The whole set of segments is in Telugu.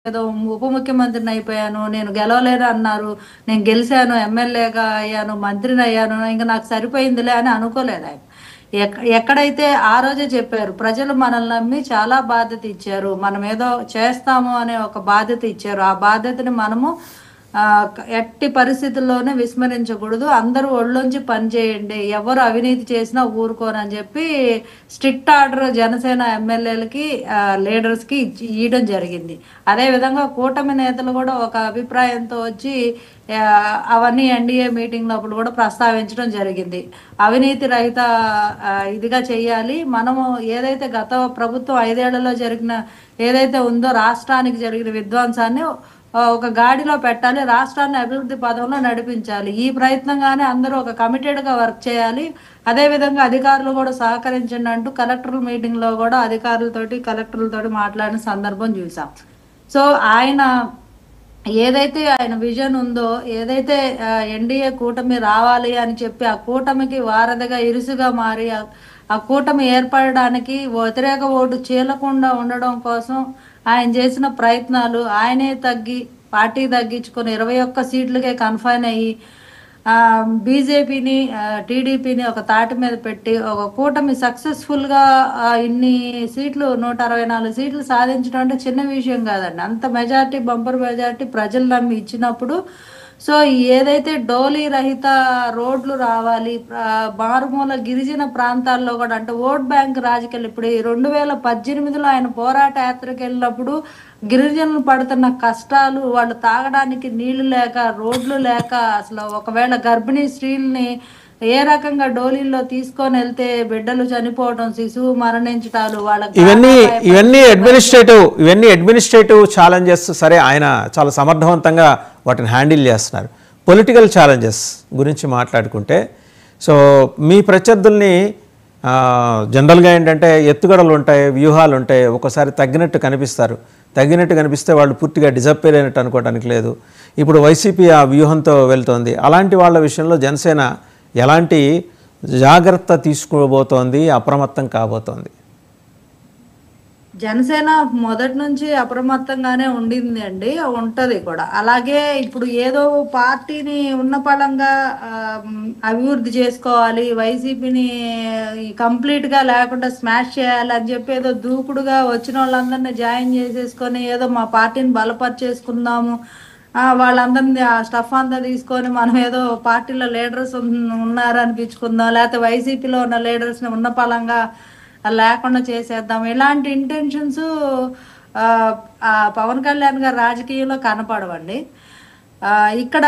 ఏదో ఉప ముఖ్యమంత్రిని అయిపోయాను. నేను గెలవలేను అన్నారు. నేను గెలిసాను, ఎమ్మెల్యేగా అయ్యాను, మంత్రిని అయ్యాను. ఇంక నాకు సరిపోయిందిలే అని అనుకోలేదు ఆయన. ఎక్కడైతే ఆ రోజే చెప్పారు. ప్రజలు మనల్ని నమ్మి చాలా బాధ్యత ఇచ్చారు. మనం ఏదో చేస్తాము అనే ఒక బాధ్యత ఇచ్చారు. ఆ బాధ్యతని మనము ఎట్టి పరిస్థితుల్లోనే విస్మరించకూడదు. అందరూ ఒళ్ళొంచి పని చేయండి. ఎవరు అవినీతి చేసినా ఊరుకోనని చెప్పి స్ట్రిక్ట్ ఆర్డర్ జనసేన ఎమ్మెల్యేలకి లీడర్స్కి ఇవ్వడం జరిగింది. అదేవిధంగా కూటమి నేతలు కూడా ఒక అభిప్రాయంతో వచ్చి అవన్నీ ఎన్డీఏ మీటింగ్ లోపల కూడా ప్రస్తావించడం జరిగింది. అవినీతి రహిత ఇదిగా చేయాలి. మనము ఏదైతే గత ప్రభుత్వం 5 ఏళ్లలో జరిగిన ఏదైతే ఉందో రాష్ట్రానికి జరిగిన విధ్వంసాన్ని ఒక గాడిలో పెట్టాలి. రాష్ట్రాన్ని అభివృద్ధి పదంలో నడిపించాలి. ఈ ప్రయత్నంగానే అందరూ ఒక కమిటెడ్గా వర్క్ చేయాలి. అదేవిధంగా అధికారులు కూడా సహకరించండి అంటూ కలెక్టర్ మీటింగ్లో కూడా అధికారులతోటి కలెక్టర్లతోటి మాట్లాడిన సందర్భం చూసాం. సో ఆయన ఏదైతే ఆయన విజన్ ఉందో, ఏదైతే ఎన్డీఏ కూటమి రావాలి అని చెప్పి ఆ కూటమికి వారధిగా ఇరుసుగా మారి ఆ కూటమి ఏర్పడడానికి వ్యతిరేక ఓటు చీలకుండా ఉండడం కోసం ఆయన చేసిన ప్రయత్నాలు, ఆయనే పార్టీ తగ్గించుకొని 21 సీట్లకే కన్ఫైన్ అయ్యి బీజేపీని టీడీపీని ఒక తాటి మీద పెట్టి ఒక కూటమి సక్సెస్ఫుల్గా ఇన్ని సీట్లు 164 సీట్లు సాధించడం అంటే చిన్న విషయం కాదండి. అంత మెజార్టీ, బంపర్ మెజార్టీ ప్రజలు నమ్మి ఇచ్చినప్పుడు సో ఏదైతే డోలీ రహిత రోడ్లు రావాలి, మారుమూల గిరిజన ప్రాంతాల్లో కూడా అంటే ఓట్ బ్యాంక్ రాజకీయాలు ఇప్పుడు 2018లో ఆయన పోరాట యాత్రకు వెళ్ళినప్పుడు గిరిజనులు పడుతున్న కష్టాలు, వాళ్ళు తాగడానికి నీళ్లు లేక, రోడ్లు లేక, అసలు ఒకవేళ గర్భిణీ స్త్రీల్ని ఏ రకంగా డోలీల్లో తీసుకొని వెళ్తే బిడ్డలు చనిపోవడం, శిశువు మరణించటాలు, ఇవన్నీ అడ్మినిస్ట్రేటివ్ ఛాలెంజెస్. సరే, ఆయన చాలా సమర్థవంతంగా వాటిని హ్యాండిల్ చేస్తున్నారు. పొలిటికల్ ఛాలెంజెస్ గురించి మాట్లాడుకుంటే, సో మీ ప్రత్యర్థుల్ని జనరల్గా ఏంటంటే ఎత్తుగడలు ఉంటాయి, వ్యూహాలు ఉంటాయి. ఒకసారి తగ్గినట్టు కనిపిస్తే వాళ్ళు పూర్తిగా డిజప్పేర్ అయినట్టు అనుకోవడానికి లేదు. ఇప్పుడు వైసీపీ ఆ వ్యూహంతో వెళ్తోంది. అలాంటి వాళ్ళ విషయంలో జనసేన ఎలాంటి జాగ్రత్త తీసుకోబోతోంది, అప్రమత్తం కాబోతోంది? జనసేన మొదటి నుంచి అప్రమత్తంగానే ఉండింది అండి, ఉంటది కూడా. అలాగే ఇప్పుడు ఏదో పార్టీని ఉన్న పళంగా అభివృద్ధి చేసుకోవాలి, వైసీపీని కంప్లీట్గా లేకుండా స్మాష్ చేయాలి అని చెప్పి ఏదో దూకుడుగా వచ్చిన వాళ్ళందరినీ జాయిన్ చేసేసుకొని ఏదో మా పార్టీని బలపరిచేసుకుందాము, వాళ్ళందరినీ ఆ స్టఫ్ అంతా తీసుకొని మనం ఏదో పార్టీలో లీడర్స్ ఉన్నారనిపించుకుందాం, లేకపోతే వైసీపీలో ఉన్న లీడర్స్ని ఉన్న పళంగా లేకుండా చేసేద్దాం, ఇలాంటి ఇంటెన్షన్స్ పవన్ కళ్యాణ్ గారు రాజకీయంలో కనపడవండి. ఇక్కడ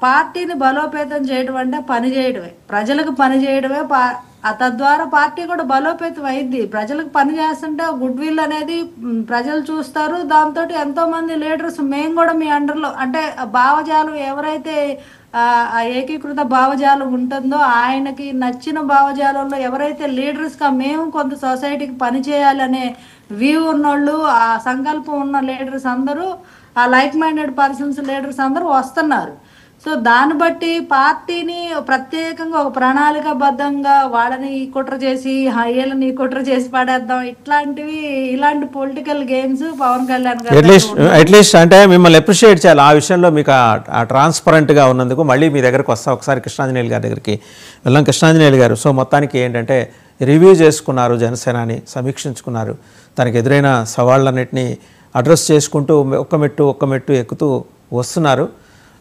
పార్టీని బలోపేతం చేయడం అంటే పని చేయడమే, ప్రజలకు పని చేయడమే. తద్వారా పార్టీ కూడా బలోపేతం అయింది. ప్రజలకు పని చేస్తుంటే గుడ్ విల్ అనేది ప్రజలు చూస్తారు. దాంతో ఎంతో మంది లీడర్స్ మేము కూడా మీ అండర్లో అంటే భావజాలం ఎవరైతే ఏకీకృత భావజాలం ఉంటుందో ఆయనకి నచ్చిన భావజాలంలో ఎవరైతే లీడర్స్గా మేము కొంత సొసైటీకి పని చేయాలనే వ్యూ ఉన్నోళ్ళు, ఆ సంకల్పం ఉన్న లీడర్స్ అందరూ, ఆ లైక్ మైండెడ్ పర్సన్స్ లీడర్స్ అందరూ వస్తున్నారు. సో దాన్ని బట్టి పార్టీని ప్రత్యేకంగా ఒక ప్రణాళికాబద్ధంగా వాళ్ళని కుట్ర చేసి వీళ్ళని కుట్ర చేసి పడేద్దాం, ఇలాంటి పొలిటికల్ గేమ్స్ పవన్ కళ్యాణ్ గారు అట్లీస్ట్ అంటే మిమ్మల్ని అప్రిషియేట్ చేయాలి. ఆ విషయంలో మీకు ట్రాన్స్పరెంట్గా ఉన్నందుకు మళ్ళీ మీ దగ్గరకు వస్తా. ఒకసారి కృష్ణాంజనేయులు గారి దగ్గరికి వెళ్ళాం. కృష్ణాంజనేయులు గారు, సో మొత్తానికి ఏంటంటే రివ్యూ చేసుకున్నారు, జనసేనాని సమీక్షించుకున్నారు, తనకు ఎదురైన సవాళ్ళన్నింటినీ అడ్రస్ చేసుకుంటూ ఒక్క మెట్టు ఎక్కుతూ వస్తున్నారు.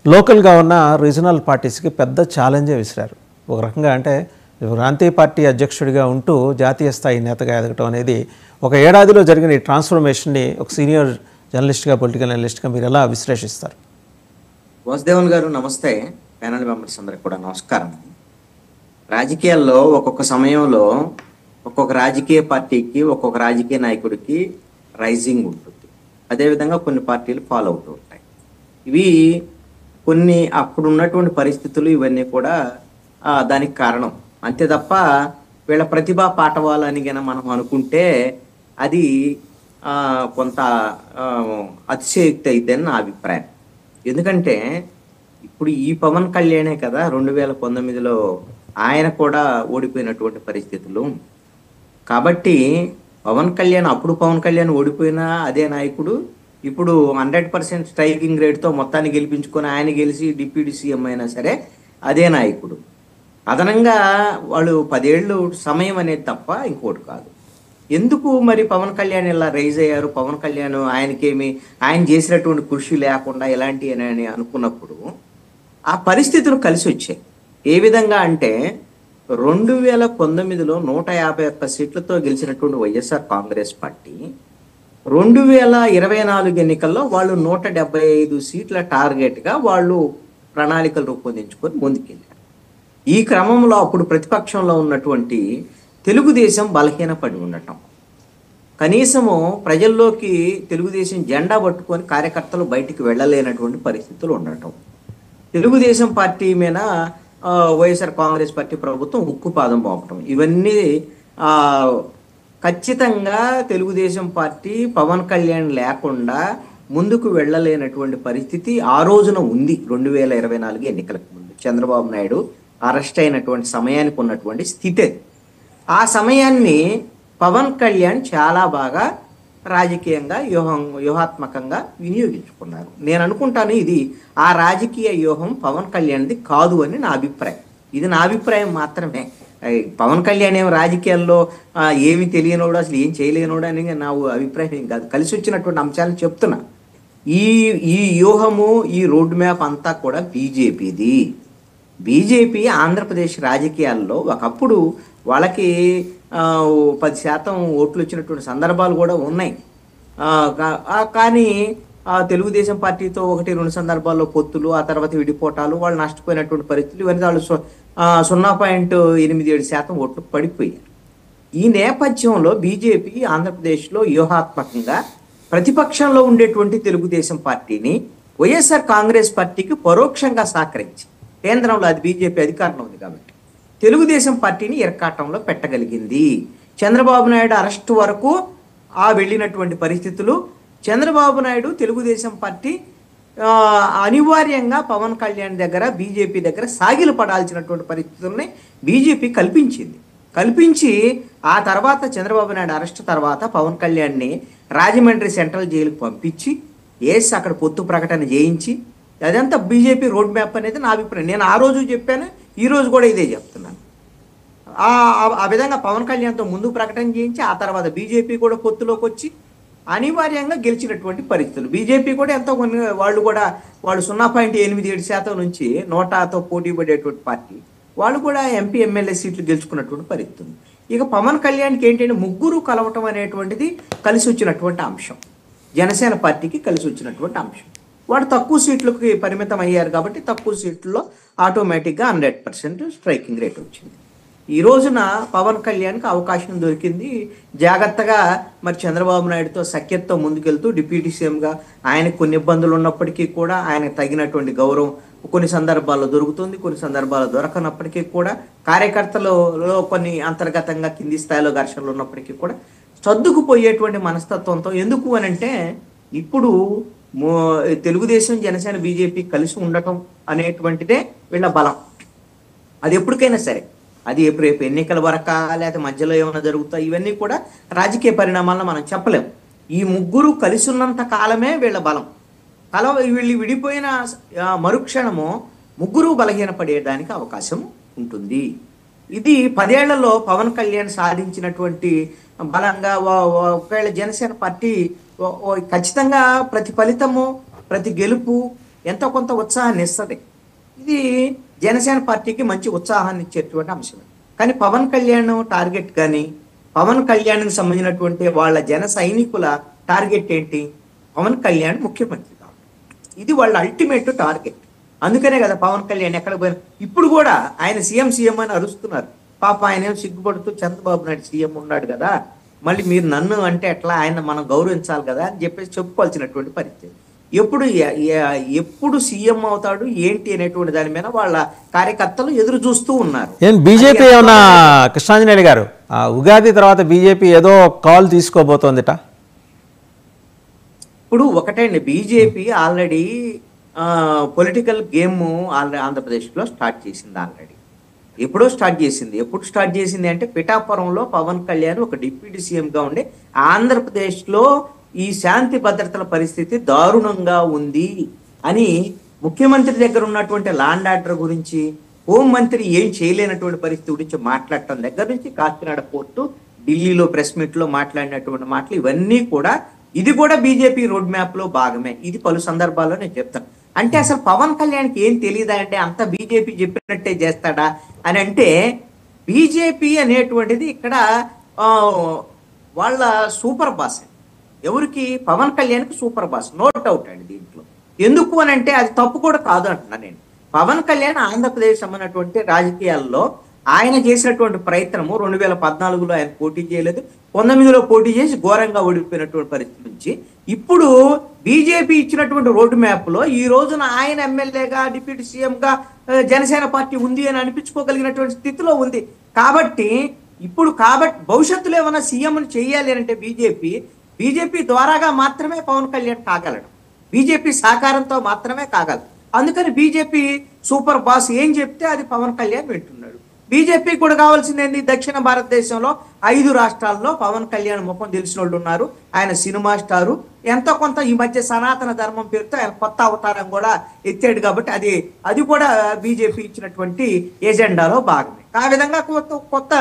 లోకల్గా ఉన్న రీజనల్ పార్టీస్కి పెద్ద ఛాలెంజే విసిరారు. ఒక రకంగా అంటే ప్రాంతీయ పార్టీ అధ్యక్షుడిగా ఉంటూ జాతీయ స్థాయి నేతగా ఎదగటం అనేది ఒక ఏడాదిలో జరిగిన ఈ ట్రాన్స్ఫర్మేషన్ని ఒక సీనియర్ జర్నలిస్ట్గా, పొలిటికల్ అనలిస్ట్గా మీరు ఎలా విశ్లేషిస్తారు? వాసుదేవన్ గారు నమస్తే. ప్యానల్ మెంబర్స్ అందరికి కూడా నమస్కారం. రాజకీయాల్లో ఒక్కొక్క సమయంలో ఒక్కొక్క రాజకీయ పార్టీకి, ఒక్కొక్క రాజకీయ నాయకుడికి రైజింగ్ ఉంటుంది. అదేవిధంగా కొన్ని పార్టీలు ఫాలో అవుతూ ఉంటాయి. ఇవి కొన్ని అప్పుడు ఉన్నటువంటి పరిస్థితులు ఇవన్నీ కూడా దానికి కారణం. అంతే తప్ప వీళ్ళ ప్రతిభా పాఠవాలని కనుక మనం అనుకుంటే అది కొంత అతిశయోక్తి అయితేని నా అభిప్రాయం. ఎందుకంటే ఇప్పుడు ఈ పవన్ కళ్యాణే కదా 2019లో ఆయన కూడా ఓడిపోయినటువంటి పరిస్థితులు. కాబట్టి పవన్ కళ్యాణ్ ఓడిపోయినా అదే నాయకుడు, ఇప్పుడు 100% స్ట్రైకింగ్ రేట్తో మొత్తాన్ని గెలిపించుకొని ఆయన గెలిచి డిప్యూటీ సీఎం అయినా సరే అదే నాయకుడు. అదనంగా వాళ్ళు 10 ఏళ్ళు సమయం అనేది తప్ప ఇంకోటి కాదు. ఎందుకు మరి పవన్ కళ్యాణ్ ఇలా రైజ్ అయ్యారు? పవన్ కళ్యాణ్ ఆయన చేసినటువంటి కృషి లేకుండా ఇలాంటి అని అనుకున్నప్పుడు ఆ పరిస్థితులు కలిసి వచ్చాయి. ఏ విధంగా అంటే 2019లో 151 సీట్లతో గెలిచినటువంటి వైఎస్ఆర్ కాంగ్రెస్ పార్టీ 2024 ఎన్నికల్లో వాళ్ళు 175 సీట్ల టార్గెట్గా వాళ్ళు ప్రణాళికలు రూపొందించుకొని ముందుకెళ్ళారు. ఈ క్రమంలో అప్పుడు ప్రతిపక్షంలో ఉన్నటువంటి తెలుగుదేశం బలహీనపడి ఉండటం, కనీసము ప్రజల్లోకి తెలుగుదేశం జెండా పట్టుకొని కార్యకర్తలు బయటికి వెళ్ళలేనటువంటి పరిస్థితులు ఉండటం, తెలుగుదేశం పార్టీ మీద వైఎస్ఆర్ కాంగ్రెస్ పార్టీ ప్రభుత్వం ఉక్కుపాదం మోపటం, ఇవన్నీ ఖచ్చితంగా తెలుగుదేశం పార్టీ పవన్ కళ్యాణ్ లేకుండా ముందుకు వెళ్ళలేనటువంటి పరిస్థితి ఆ రోజున ఉంది. 2024 ఎన్నికలకు ముందు చంద్రబాబు నాయుడు అరెస్ట్ అయినటువంటి సమయానికి ఉన్నటువంటి స్థితి. ఆ సమయాన్ని పవన్ కళ్యాణ్ చాలా బాగా రాజకీయంగా వ్యూహాత్మకంగా వినియోగించుకున్నారు. నేను అనుకుంటాను ఇది ఆ రాజకీయ వ్యూహం పవన్ కళ్యాణ్ది కాదు అని నా అభిప్రాయం. ఇది నా అభిప్రాయం మాత్రమే. పవన్ కళ్యాణ్ ఏం రాజకీయాల్లో ఏమి తెలియనోడు, అసలు ఏం చేయలేనోడు అని నా అభిప్రాయం ఏం కాదు. కలిసి వచ్చినటువంటి అంశాలను చెప్తున్నా. ఈ వ్యూహము, ఈ రోడ్ మ్యాప్ అంతా కూడా బీజేపీది. బీజేపీ ఆంధ్రప్రదేశ్ రాజకీయాల్లో ఒకప్పుడు వాళ్ళకి 10% ఓట్లు వచ్చినటువంటి సందర్భాలు కూడా ఉన్నాయి. కానీ తెలుగుదేశం పార్టీతో 1-2 సందర్భాల్లో పొత్తులు, ఆ తర్వాత విడిపోటాలు, వాళ్ళు నష్టపోయినటువంటి పరిస్థితులు, ఇవన్నీ వాళ్ళు 0.87% ఓట్లు పడిపోయారు. ఈ నేపథ్యంలో బీజేపీ ఆంధ్రప్రదేశ్లో వ్యూహాత్మకంగా ప్రతిపక్షంలో ఉండేటువంటి తెలుగుదేశం పార్టీని వైఎస్ఆర్ కాంగ్రెస్ పార్టీకి పరోక్షంగా సహకరించి, కేంద్రంలో అది బీజేపీ అధికారంలో ఉంది కాబట్టి తెలుగుదేశం పార్టీని ఇరకాటంలో పెట్టగలిగింది. చంద్రబాబు నాయుడు అరెస్టు వరకు వెళ్ళినటువంటి పరిస్థితులు, చంద్రబాబు నాయుడు తెలుగుదేశం పార్టీ అనివార్యంగా పవన్ కళ్యాణ్ దగ్గర, బీజేపీ దగ్గర సాగిలు పడాల్సినటువంటి పరిస్థితుల్ని బీజేపీ కల్పించి ఆ తర్వాత చంద్రబాబు నాయుడు అరెస్ట్ తర్వాత పవన్ కళ్యాణ్ని రాజమండ్రి సెంట్రల్ జైలుకు పంపించి అక్కడ పొత్తు ప్రకటన చేయించి, అదంతా బీజేపీ రోడ్ మ్యాప్ అనేది నా అభిప్రాయం. నేను ఆ రోజు చెప్పాను, ఈ రోజు కూడా ఇదే చెప్తున్నాను. ఆ విధంగా పవన్ కళ్యాణ్తో ముందు ప్రకటన చేయించి ఆ తర్వాత బీజేపీ కూడా పొత్తులోకి వచ్చి అనివార్యంగా గెలిచినటువంటి పరిస్థితులు. బీజేపీ కూడా ఎంతో కొన్ని వాళ్ళు 0.87% నుంచి 100తో పోటీ పడేటువంటి పార్టీ, వాళ్ళు కూడా ఎంపీ ఎమ్మెల్యే సీట్లు గెలుచుకున్నటువంటి పరిస్థితి. ఇక పవన్ కళ్యాణ్కి ఏంటంటే ముగ్గురు కలవటం అనేటువంటిది కలిసి వచ్చినటువంటి అంశం, జనసేన పార్టీకి కలిసి వచ్చినటువంటి అంశం. వాడు తక్కువ సీట్లకి పరిమితం అయ్యారు కాబట్టి తక్కువ సీట్లలో ఆటోమేటిక్గా 100% స్ట్రైకింగ్ రేట్ వచ్చింది. ఈ రోజున పవన్ కళ్యాణ్కి అవకాశం దొరికింది. జాగ్రత్తగా మరి చంద్రబాబు నాయుడుతో సఖ్యతతో ముందుకెళ్తూ డిప్యూటీ సీఎంగా ఆయనకు కొన్ని ఇబ్బందులు ఉన్నప్పటికీ కూడా ఆయనకు తగినటువంటి గౌరవం కొన్ని సందర్భాల్లో దొరుకుతుంది, కొన్ని సందర్భాల్లో దొరకనప్పటికీ కూడా కార్యకర్తలలో కొన్ని అంతర్గతంగా కింది స్థాయిలో ఘర్షణలు ఉన్నప్పటికీ కూడా సర్దుకుపోయేటువంటి మనస్తత్వంతో, ఎందుకు అనంటే ఇప్పుడు తెలుగుదేశం, జనసేన, బీజేపీ కలిసి ఉండటం అనేటువంటిదే వీళ్ళ బలం. అది ఎప్పటికైనా సరే, అది రేపు ఎన్నికల వరక లేకపోతే మధ్యలో ఏమైనా జరుగుతాయి, ఇవన్నీ కూడా రాజకీయ పరిణామాలను మనం చెప్పలేము. ఈ ముగ్గురు కలిసి ఉన్నంత కాలమే వీళ్ళ బలం. వీళ్ళు విడిపోయిన మరుక్షణము ముగ్గురు బలహీనపడేయడానికి అవకాశం ఉంటుంది. ఇది 10 ఏళ్లలో పవన్ కళ్యాణ్ సాధించినటువంటి బలంగా ఒకవేళ జనసేన పార్టీ ఖచ్చితంగా ప్రతి ఫలితము, ప్రతి గెలుపు ఎంతో కొంత ఉత్సాహాన్ని ఇస్తుంది. ఇది జనసేన పార్టీకి మంచి ఉత్సాహాన్ని ఇచ్చేటువంటి అంశం. కానీ పవన్ కళ్యాణ్ టార్గెట్ కానీ, పవన్ కళ్యాణ్కి సంబంధించినటువంటి వాళ్ళ జన సైనికుల టార్గెట్ ఏంటి? పవన్ కళ్యాణ్ ముఖ్యమంత్రి కావాలి, ఇది వాళ్ళ అల్టిమేట్ టార్గెట్. అందుకనే కదా పవన్ కళ్యాణ్ ఎక్కడ పోయినా ఇప్పుడు కూడా ఆయన సీఎం అని అరుస్తున్నారు. పాప ఆయన ఏం సిగ్గుపడుతూ చంద్రబాబు నాయుడు సీఎం ఉన్నాడు కదా, మళ్ళీ మీరు నన్ను అంటే ఎట్లా, ఆయన మనం గౌరవించాలి కదా అని చెప్పేసి చెప్పుకోవాల్సినటువంటి పరిస్థితి. ఎప్పుడు సీఎం అవుతాడు ఏంటి అనేటువంటి దాని మీద వాళ్ళ కార్యకర్తలు ఎదురు చూస్తూ ఉన్నారు. బీజేపీ ఏమన్నా కృష్ణాంజనేయులు గారు ఉగాది తర్వాత బీజేపీ ఏదో కాల్ తీసుకోబోతోందిట? ఇప్పుడు ఒకటండి, బీజేపీ ఆల్రెడీ పొలిటికల్ గేమ్ ఆంధ్రప్రదేశ్లో స్టార్ట్ చేసింది. ఆల్రెడీ ఎప్పుడో స్టార్ట్ చేసింది. ఎప్పుడు స్టార్ట్ చేసింది అంటే పిఠాపురంలో పవన్ కళ్యాణ్ ఒక డిప్యూటీ సీఎంగా ఉండి ఆంధ్రప్రదేశ్లో ఈ శాంతి భద్రతల పరిస్థితి దారుణంగా ఉంది అని ముఖ్యమంత్రి దగ్గర ఉన్నటువంటి ల్యాండ్ ఆర్డర్ గురించి, హోంమంత్రి ఏం చేయలేనటువంటి పరిస్థితి గురించి మాట్లాడటం దగ్గర నుంచి కాకినాడ పోర్టు, ఢిల్లీలో ప్రెస్ మీట్ లో మాట్లాడినటువంటి మాటలు ఇవన్నీ కూడా, ఇది కూడా బీజేపీ రోడ్ మ్యాప్ లో భాగమే. ఇది పలు సందర్భాల్లో నేను చెప్తాను. అంటే అసలు పవన్ కళ్యాణ్కి ఏం తెలియదా అంటే అంత బీజేపీ చెప్పినట్టే చేస్తాడా అని అంటే, బీజేపీ అనేటువంటిది ఇక్కడ వాళ్ళ సూపర్ బాస్. ఎవరికి? పవన్ కళ్యాణ్కి సూపర్ బాస్, నో డౌట్ అండి దీంట్లో. ఎందుకు అని అంటే అది తప్పు కూడా కాదు అంటున్నా నేను. పవన్ కళ్యాణ్ ఆంధ్రప్రదేశ్ సంబంధించినటువంటి రాజకీయాల్లో ఆయన చేసినటువంటి ప్రయత్నము 2014లో ఆయన పోటీ చేయలేదు, 19లో పోటీ చేసి ఘోరంగా ఓడిపోయినటువంటి పరిస్థితి నుంచి ఇప్పుడు బీజేపీ ఇచ్చినటువంటి రోడ్ మ్యాప్ లో ఈ రోజున ఆయన ఎమ్మెల్యేగా, డిప్యూటీ సీఎంగా జనసేన పార్టీ ఉంది అని అనిపించుకోగలిగినటువంటి స్థితిలో ఉంది. కాబట్టి భవిష్యత్తులో ఏమైనా సీఎంని చేయాలి అంటే బీజేపీ ద్వారాగా మాత్రమే పవన్ కళ్యాణ్ కాగలడు, బీజేపీ సహకారంతో మాత్రమే కాగలడు. అందుకని బీజేపీ సూపర్ బాస్ ఏం చెప్తే అది పవన్ కళ్యాణ్ వింటున్నాడు. బీజేపీ కూడా కావాల్సింది ఏంది? దక్షిణ భారతదేశంలో 5 రాష్ట్రాల్లో పవన్ కళ్యాణ్ ముఖం తెలిసిన వాళ్ళు ఉన్నారు. ఆయన సినిమా స్టారు, ఎంతో కొంత ఈ మధ్య సనాతన ధర్మం పేరుతో ఆయన కొత్త అవతారం కూడా ఎత్తాడు. కాబట్టి అది కూడా బీజేపీ ఇచ్చినటువంటి ఎజెండాలో భాగమే. ఆ విధంగా కొత్త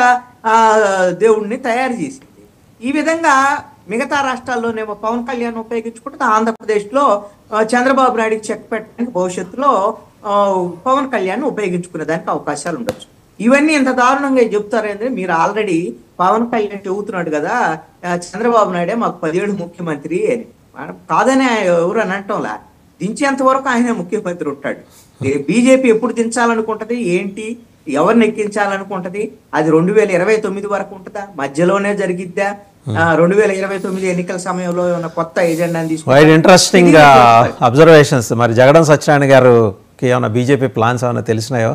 దేవుణ్ణి తయారు చేసింది. ఈ విధంగా మిగతా రాష్ట్రాల్లోనేమో పవన్ కళ్యాణ్ ఉపయోగించుకుంటే ఆంధ్రప్రదేశ్లో చంద్రబాబు నాయుడికి చెక్ పెట్టడానికి భవిష్యత్తులో పవన్ కళ్యాణ్ ఉపయోగించుకునే దానికి అవకాశాలు ఉండొచ్చు. ఇవన్నీ ఎంత దారుణంగా చెప్తారంటే, మీరు ఆల్రెడీ పవన్ కళ్యాణ్ చెబుతున్నాడు కదా చంద్రబాబు నాయుడే మాకు 10 ఏళ్ళు ముఖ్యమంత్రి అని. కాదని ఎవరు అని అంటంలా, దించేంత వరకు ఆయనే ముఖ్యమంత్రి ఉంటాడు. బీజేపీ ఎప్పుడు దించాలనుకుంటది ఏంటి, ఎవరిని ఎక్కించాలనుకుంటది, అది 2029 వరకు ఉంటుందా, మధ్యలోనే జరిగిద్దా, 2029 ఎన్నికల సమయంలో ఉన్న కొత్త ఎజెండాని తీసుకుంటే ఇంట్రెస్టింగ్ అబ్జర్వేషన్స్. మరి జగడం సత్యనారాయణ గారికి ఏమైనా బీజేపీ ప్లాన్స్ ఏమైనా తెలిసినాయో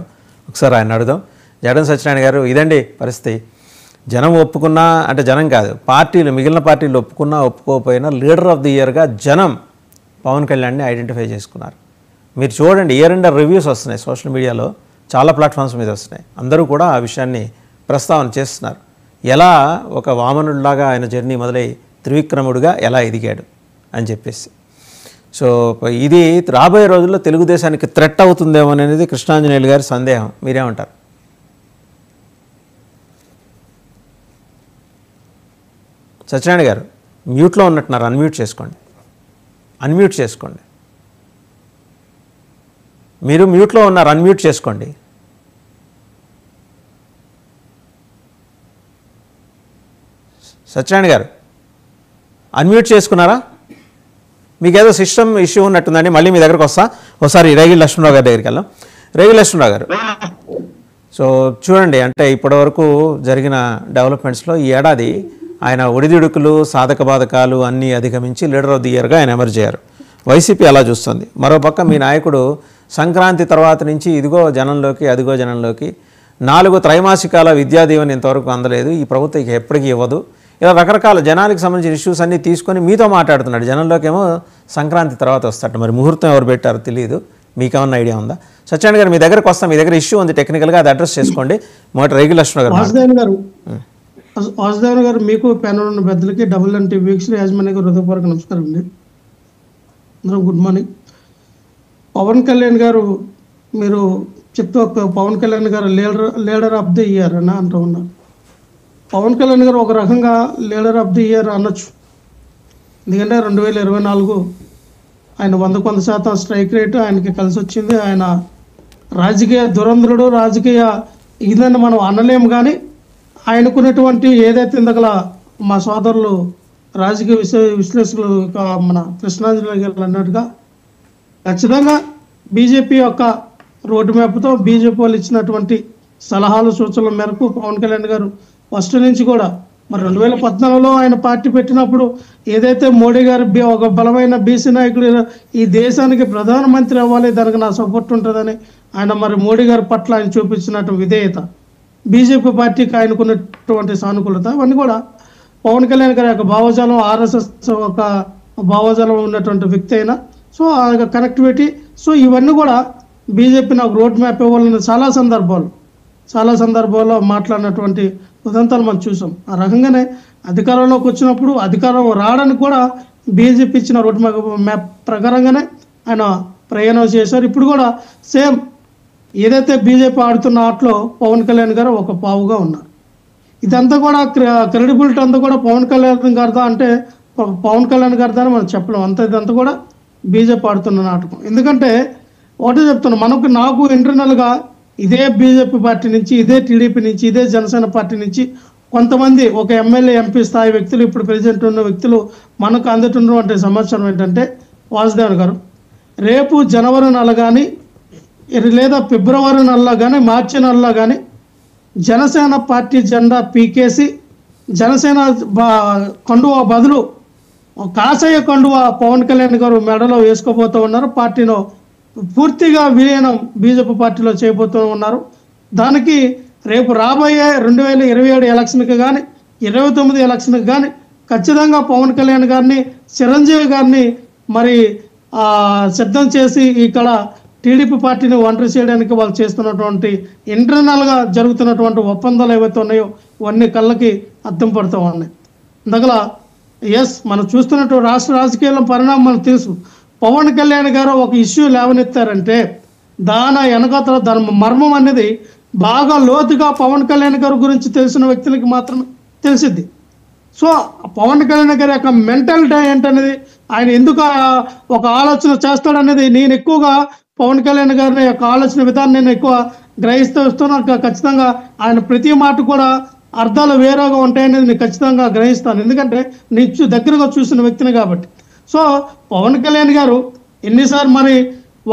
ఒకసారి ఆయన అడుగుదాం. జగడం సత్యనారాయణ గారు, ఇదండి పరిస్థితి. జనం ఒప్పుకున్నా అంటే జనం కాదు, మిగిలిన పార్టీలు ఒప్పుకున్నా ఒప్పుకోకపోయినా లీడర్ ఆఫ్ ది ఇయర్గా జనం పవన్ కళ్యాణ్ని ఐడెంటిఫై చేసుకున్నారు. మీరు చూడండి, ఇయర్ ఎండర్ రివ్యూస్ వస్తున్నాయి సోషల్ మీడియాలో, చాలా ప్లాట్ఫామ్స్ మీద వస్తున్నాయి. అందరూ కూడా ఆ విషయాన్ని ప్రస్తావన చేస్తున్నారు. ఎలా ఒక వామనుడిలాగా ఆయన జర్నీ మొదలై త్రివిక్రముడిగా ఎలా ఎదిగాడు అని చెప్పేసి. సో ఇది రాబోయే రోజుల్లో తెలుగుదేశానికి థ్రెట్ అవుతుందేమో అనేది కృష్ణాంజనేయులు గారి సందేహం. మీరేమంటారు? సత్యనారాయణ గారు మ్యూట్లో ఉన్నట్టున్నారు, అన్మ్యూట్ చేసుకోండి. మీరు మ్యూట్లో ఉన్నారు, అన్మ్యూట్ చేసుకోండి. సత్యనారాయణ గారు అన్మ్యూట్ చేసుకున్నారా? మీకు ఏదో సిస్టమ్ ఇష్యూ ఉన్నట్టుందండి. మళ్ళీ మీ దగ్గరకు ఒకసారి రేగిల్ లక్ష్మణరావు గారి దగ్గరికి వెళ్దాం. రేగిల్ లక్ష్మణరావు గారు, సో చూడండి, అంటే ఇప్పటివరకు జరిగిన డెవలప్మెంట్స్లో ఈ ఏడాది ఆయన ఒడిదుడుకులు, సాధక బాధకాలు అన్నీ అధిగమించి లీడర్ ఆఫ్ ది ఇయర్గా ఆయన ఎమర్జ్ అయ్యారు. వైసీపీ అలా చూస్తుంది. మరోపక్క మీ నాయకుడు సంక్రాంతి తర్వాత నుంచి ఇదిగో జనంలోకి అదిగో జనంలోకి 4 త్రైమాసికాల విద్యా దీవెన ఇంతవరకు అందలేదు, ఈ ప్రభుత్వం ఇక ఎప్పటికీ ఇవ్వదు, ఇలా రకరకాల జనానికి సంబంధించిన ఇష్యూస్ అన్నీ తీసుకొని మీతో మాట్లాడుతున్నాడు. జనంలోకి ఏమో సంక్రాంతి తర్వాత వస్తాడు. మరి ముహూర్తం ఎవరు పెట్టారో తెలియదు, మీకేమన్నా ఐడియా ఉందా? సత్యనారాయణ గారు మీ దగ్గరకు వస్తాం, మీ దగ్గర ఇష్యూ ఉంది టెక్నికల్గా, అది అడ్రస్ చేసుకోండి. మొదటి రేగిల్ లక్ష్మణరావు గారు మీకు ప్యానల్ ఉన్న పెద్దలకి WNT వీక్షణ యాజమాన్య హృదయపూర్వక నమస్కారం అండి. Good morning. పవన్ కళ్యాణ్ గారు, మీరు చెప్తూ పవన్ కళ్యాణ్ గారు లీడర్ ఆఫ్ ది ఇయర్ అని అంటూ ఉన్నారు. పవన్ కళ్యాణ్ గారు ఒక రకంగా లీడర్ ఆఫ్ ది ఇయర్ అనొచ్చు. ఎందుకంటే 2024 ఆయన 100% స్ట్రైక్ రేటు ఆయనకి కలిసి వచ్చింది. ఆయన రాజకీయ దురంధరుడు, రాజకీయ ఇదని మనం అనలేము. కానీ ఆయనకున్నటువంటి ఏదైతే ఇందకల మా సోదరులు రాజకీయ విశ్లేషకులు మన కృష్ణాంజలి గారు అన్నట్టుగా ఖచ్చితంగా బీజేపీ యొక్క రోడ్ మ్యాప్తో బీజేపీ వాళ్ళు ఇచ్చినటువంటి సలహాలు సూచనల మేరకు పవన్ కళ్యాణ్ గారు ఫస్ట్ నుంచి కూడా మరి 2014లో ఆయన పార్టీ పెట్టినప్పుడు ఏదైతే మోడీ గారు ఒక బలమైన బీసీ నాయకుడు ఈ దేశానికి ప్రధానమంత్రి అవ్వాలి, దానికి నా సపోర్ట్ ఉంటుందని ఆయన మరి మోడీ గారి పట్ల ఆయన చూపించినట్టు విధేయత, బీజేపీ పార్టీకి ఆయనకున్నటువంటి సానుకూలత, అవన్నీ కూడా పవన్ కళ్యాణ్ గారి యొక్క భావజాలం, RSS ఒక భావజాలం ఉన్నటువంటి వ్యక్తి అయినా సో ఆ కనెక్టివిటీ, సో ఇవన్నీ కూడా బీజేపీ నాకు రోడ్ మ్యాప్ ఇవ్వాలని చాలా సందర్భాల్లో మాట్లాడినటువంటి ఉదంతాలు మనం చూసాం. ఆ రకంగానే అధికారంలోకి వచ్చినప్పుడు అధికారం రావడానికి కూడా బీజేపీ ఇచ్చిన రోడ్ మ్యాప్ ప్రకారంగానే ఆయన ప్రయాణం చేశారు. ఇప్పుడు కూడా సేమ్ ఏదైతే బీజేపీ ఆడుతున్న ఆటలో పవన్ కళ్యాణ్ గారు ఒక పావుగా ఉన్నారు. ఇదంతా కూడా క్రెడిబిలిటీ అంతా కూడా పవన్ కళ్యాణ్ గారిదా అంటే పవన్ కళ్యాణ్ గారిదా అని మనం చెప్పలేం. ఇదంతా కూడా బీజేపీ ఆడుతున్న నాటకం. ఎందుకంటే ఒకటే చెప్తున్నాం, నాకు ఇంటర్నల్గా ఇదే బీజేపీ పార్టీ నుంచి, ఇదే టీడీపీ నుంచి, ఇదే జనసేన పార్టీ నుంచి కొంతమంది ఒక ఎమ్మెల్యే ఎంపీ స్థాయి వ్యక్తులు, ఇప్పుడు ప్రెసిడెంట్ ఉన్న వ్యక్తులు మనకు అందుతున్నటువంటి సమాచారం ఏంటంటే, వాసుదేవన్ గారు రేపు జనవరి నెల కానీ లేదా ఫిబ్రవరి నెలలో కానీ మార్చి నెలలో కానీ జనసేన పార్టీ జెండా పీకేసి జనసేన కండువా బదులు కాషాయ కండువా పవన్ కళ్యాణ్ గారు మెడలో వేసుకోబోతూ ఉన్నారు. పార్టీలో పూర్తిగా విలీనం బీజేపీ పార్టీలో చేయబోతూ ఉన్నారు. దానికి రేపు రాబోయే 2027 ఎలక్షన్కి కానీ 29 ఎలక్షన్కి కానీ ఖచ్చితంగా పవన్ కళ్యాణ్ గారిని, చిరంజీవి గారిని మరి సిద్ధం చేసి ఇక్కడ టీడీపీ పార్టీని ఒంటరి చేయడానికి వాళ్ళు చేస్తున్నటువంటి ఇంటర్నల్గా జరుగుతున్నటువంటి ఒప్పందాలు ఏవైతే ఉన్నాయో ఇవన్నీ కళ్ళకి అద్దం పడుతూ ఉన్నాయి. అందువల్ల మనం చూస్తున్నట్టు రాష్ట్ర రాజకీయాల పరిణామాలు తెలుసు. పవన్ కళ్యాణ్ గారు ఒక ఇష్యూ లేవనెత్తారంటే దాని వెనకాతల దాని మర్మం అనేది బాగా లోతుగా పవన్ కళ్యాణ్ గారి గురించి తెలిసిన వ్యక్తులకి మాత్రమే తెలిసిద్ది. సో పవన్ కళ్యాణ్ గారి యొక్క మెంటాలిటీ ఏంటనేది, ఆయన ఎందుకు ఒక ఆలోచన చేస్తాడనేది నేను ఎక్కువగా పవన్ కళ్యాణ్ గారి యొక్క ఆలోచన విధానం నేను ఎక్కువ గ్రహిస్తూ వస్తున్నాను. ఖచ్చితంగా ఆయన ప్రతి మాట కూడా అర్థాలు వేరేగా ఉంటాయనేది నేను ఖచ్చితంగా గ్రహిస్తాను. ఎందుకంటే నేను దగ్గరగా చూసిన వ్యక్తిని కాబట్టి. సో పవన్ కళ్యాణ్ గారు ఎన్నిసార్లు మరి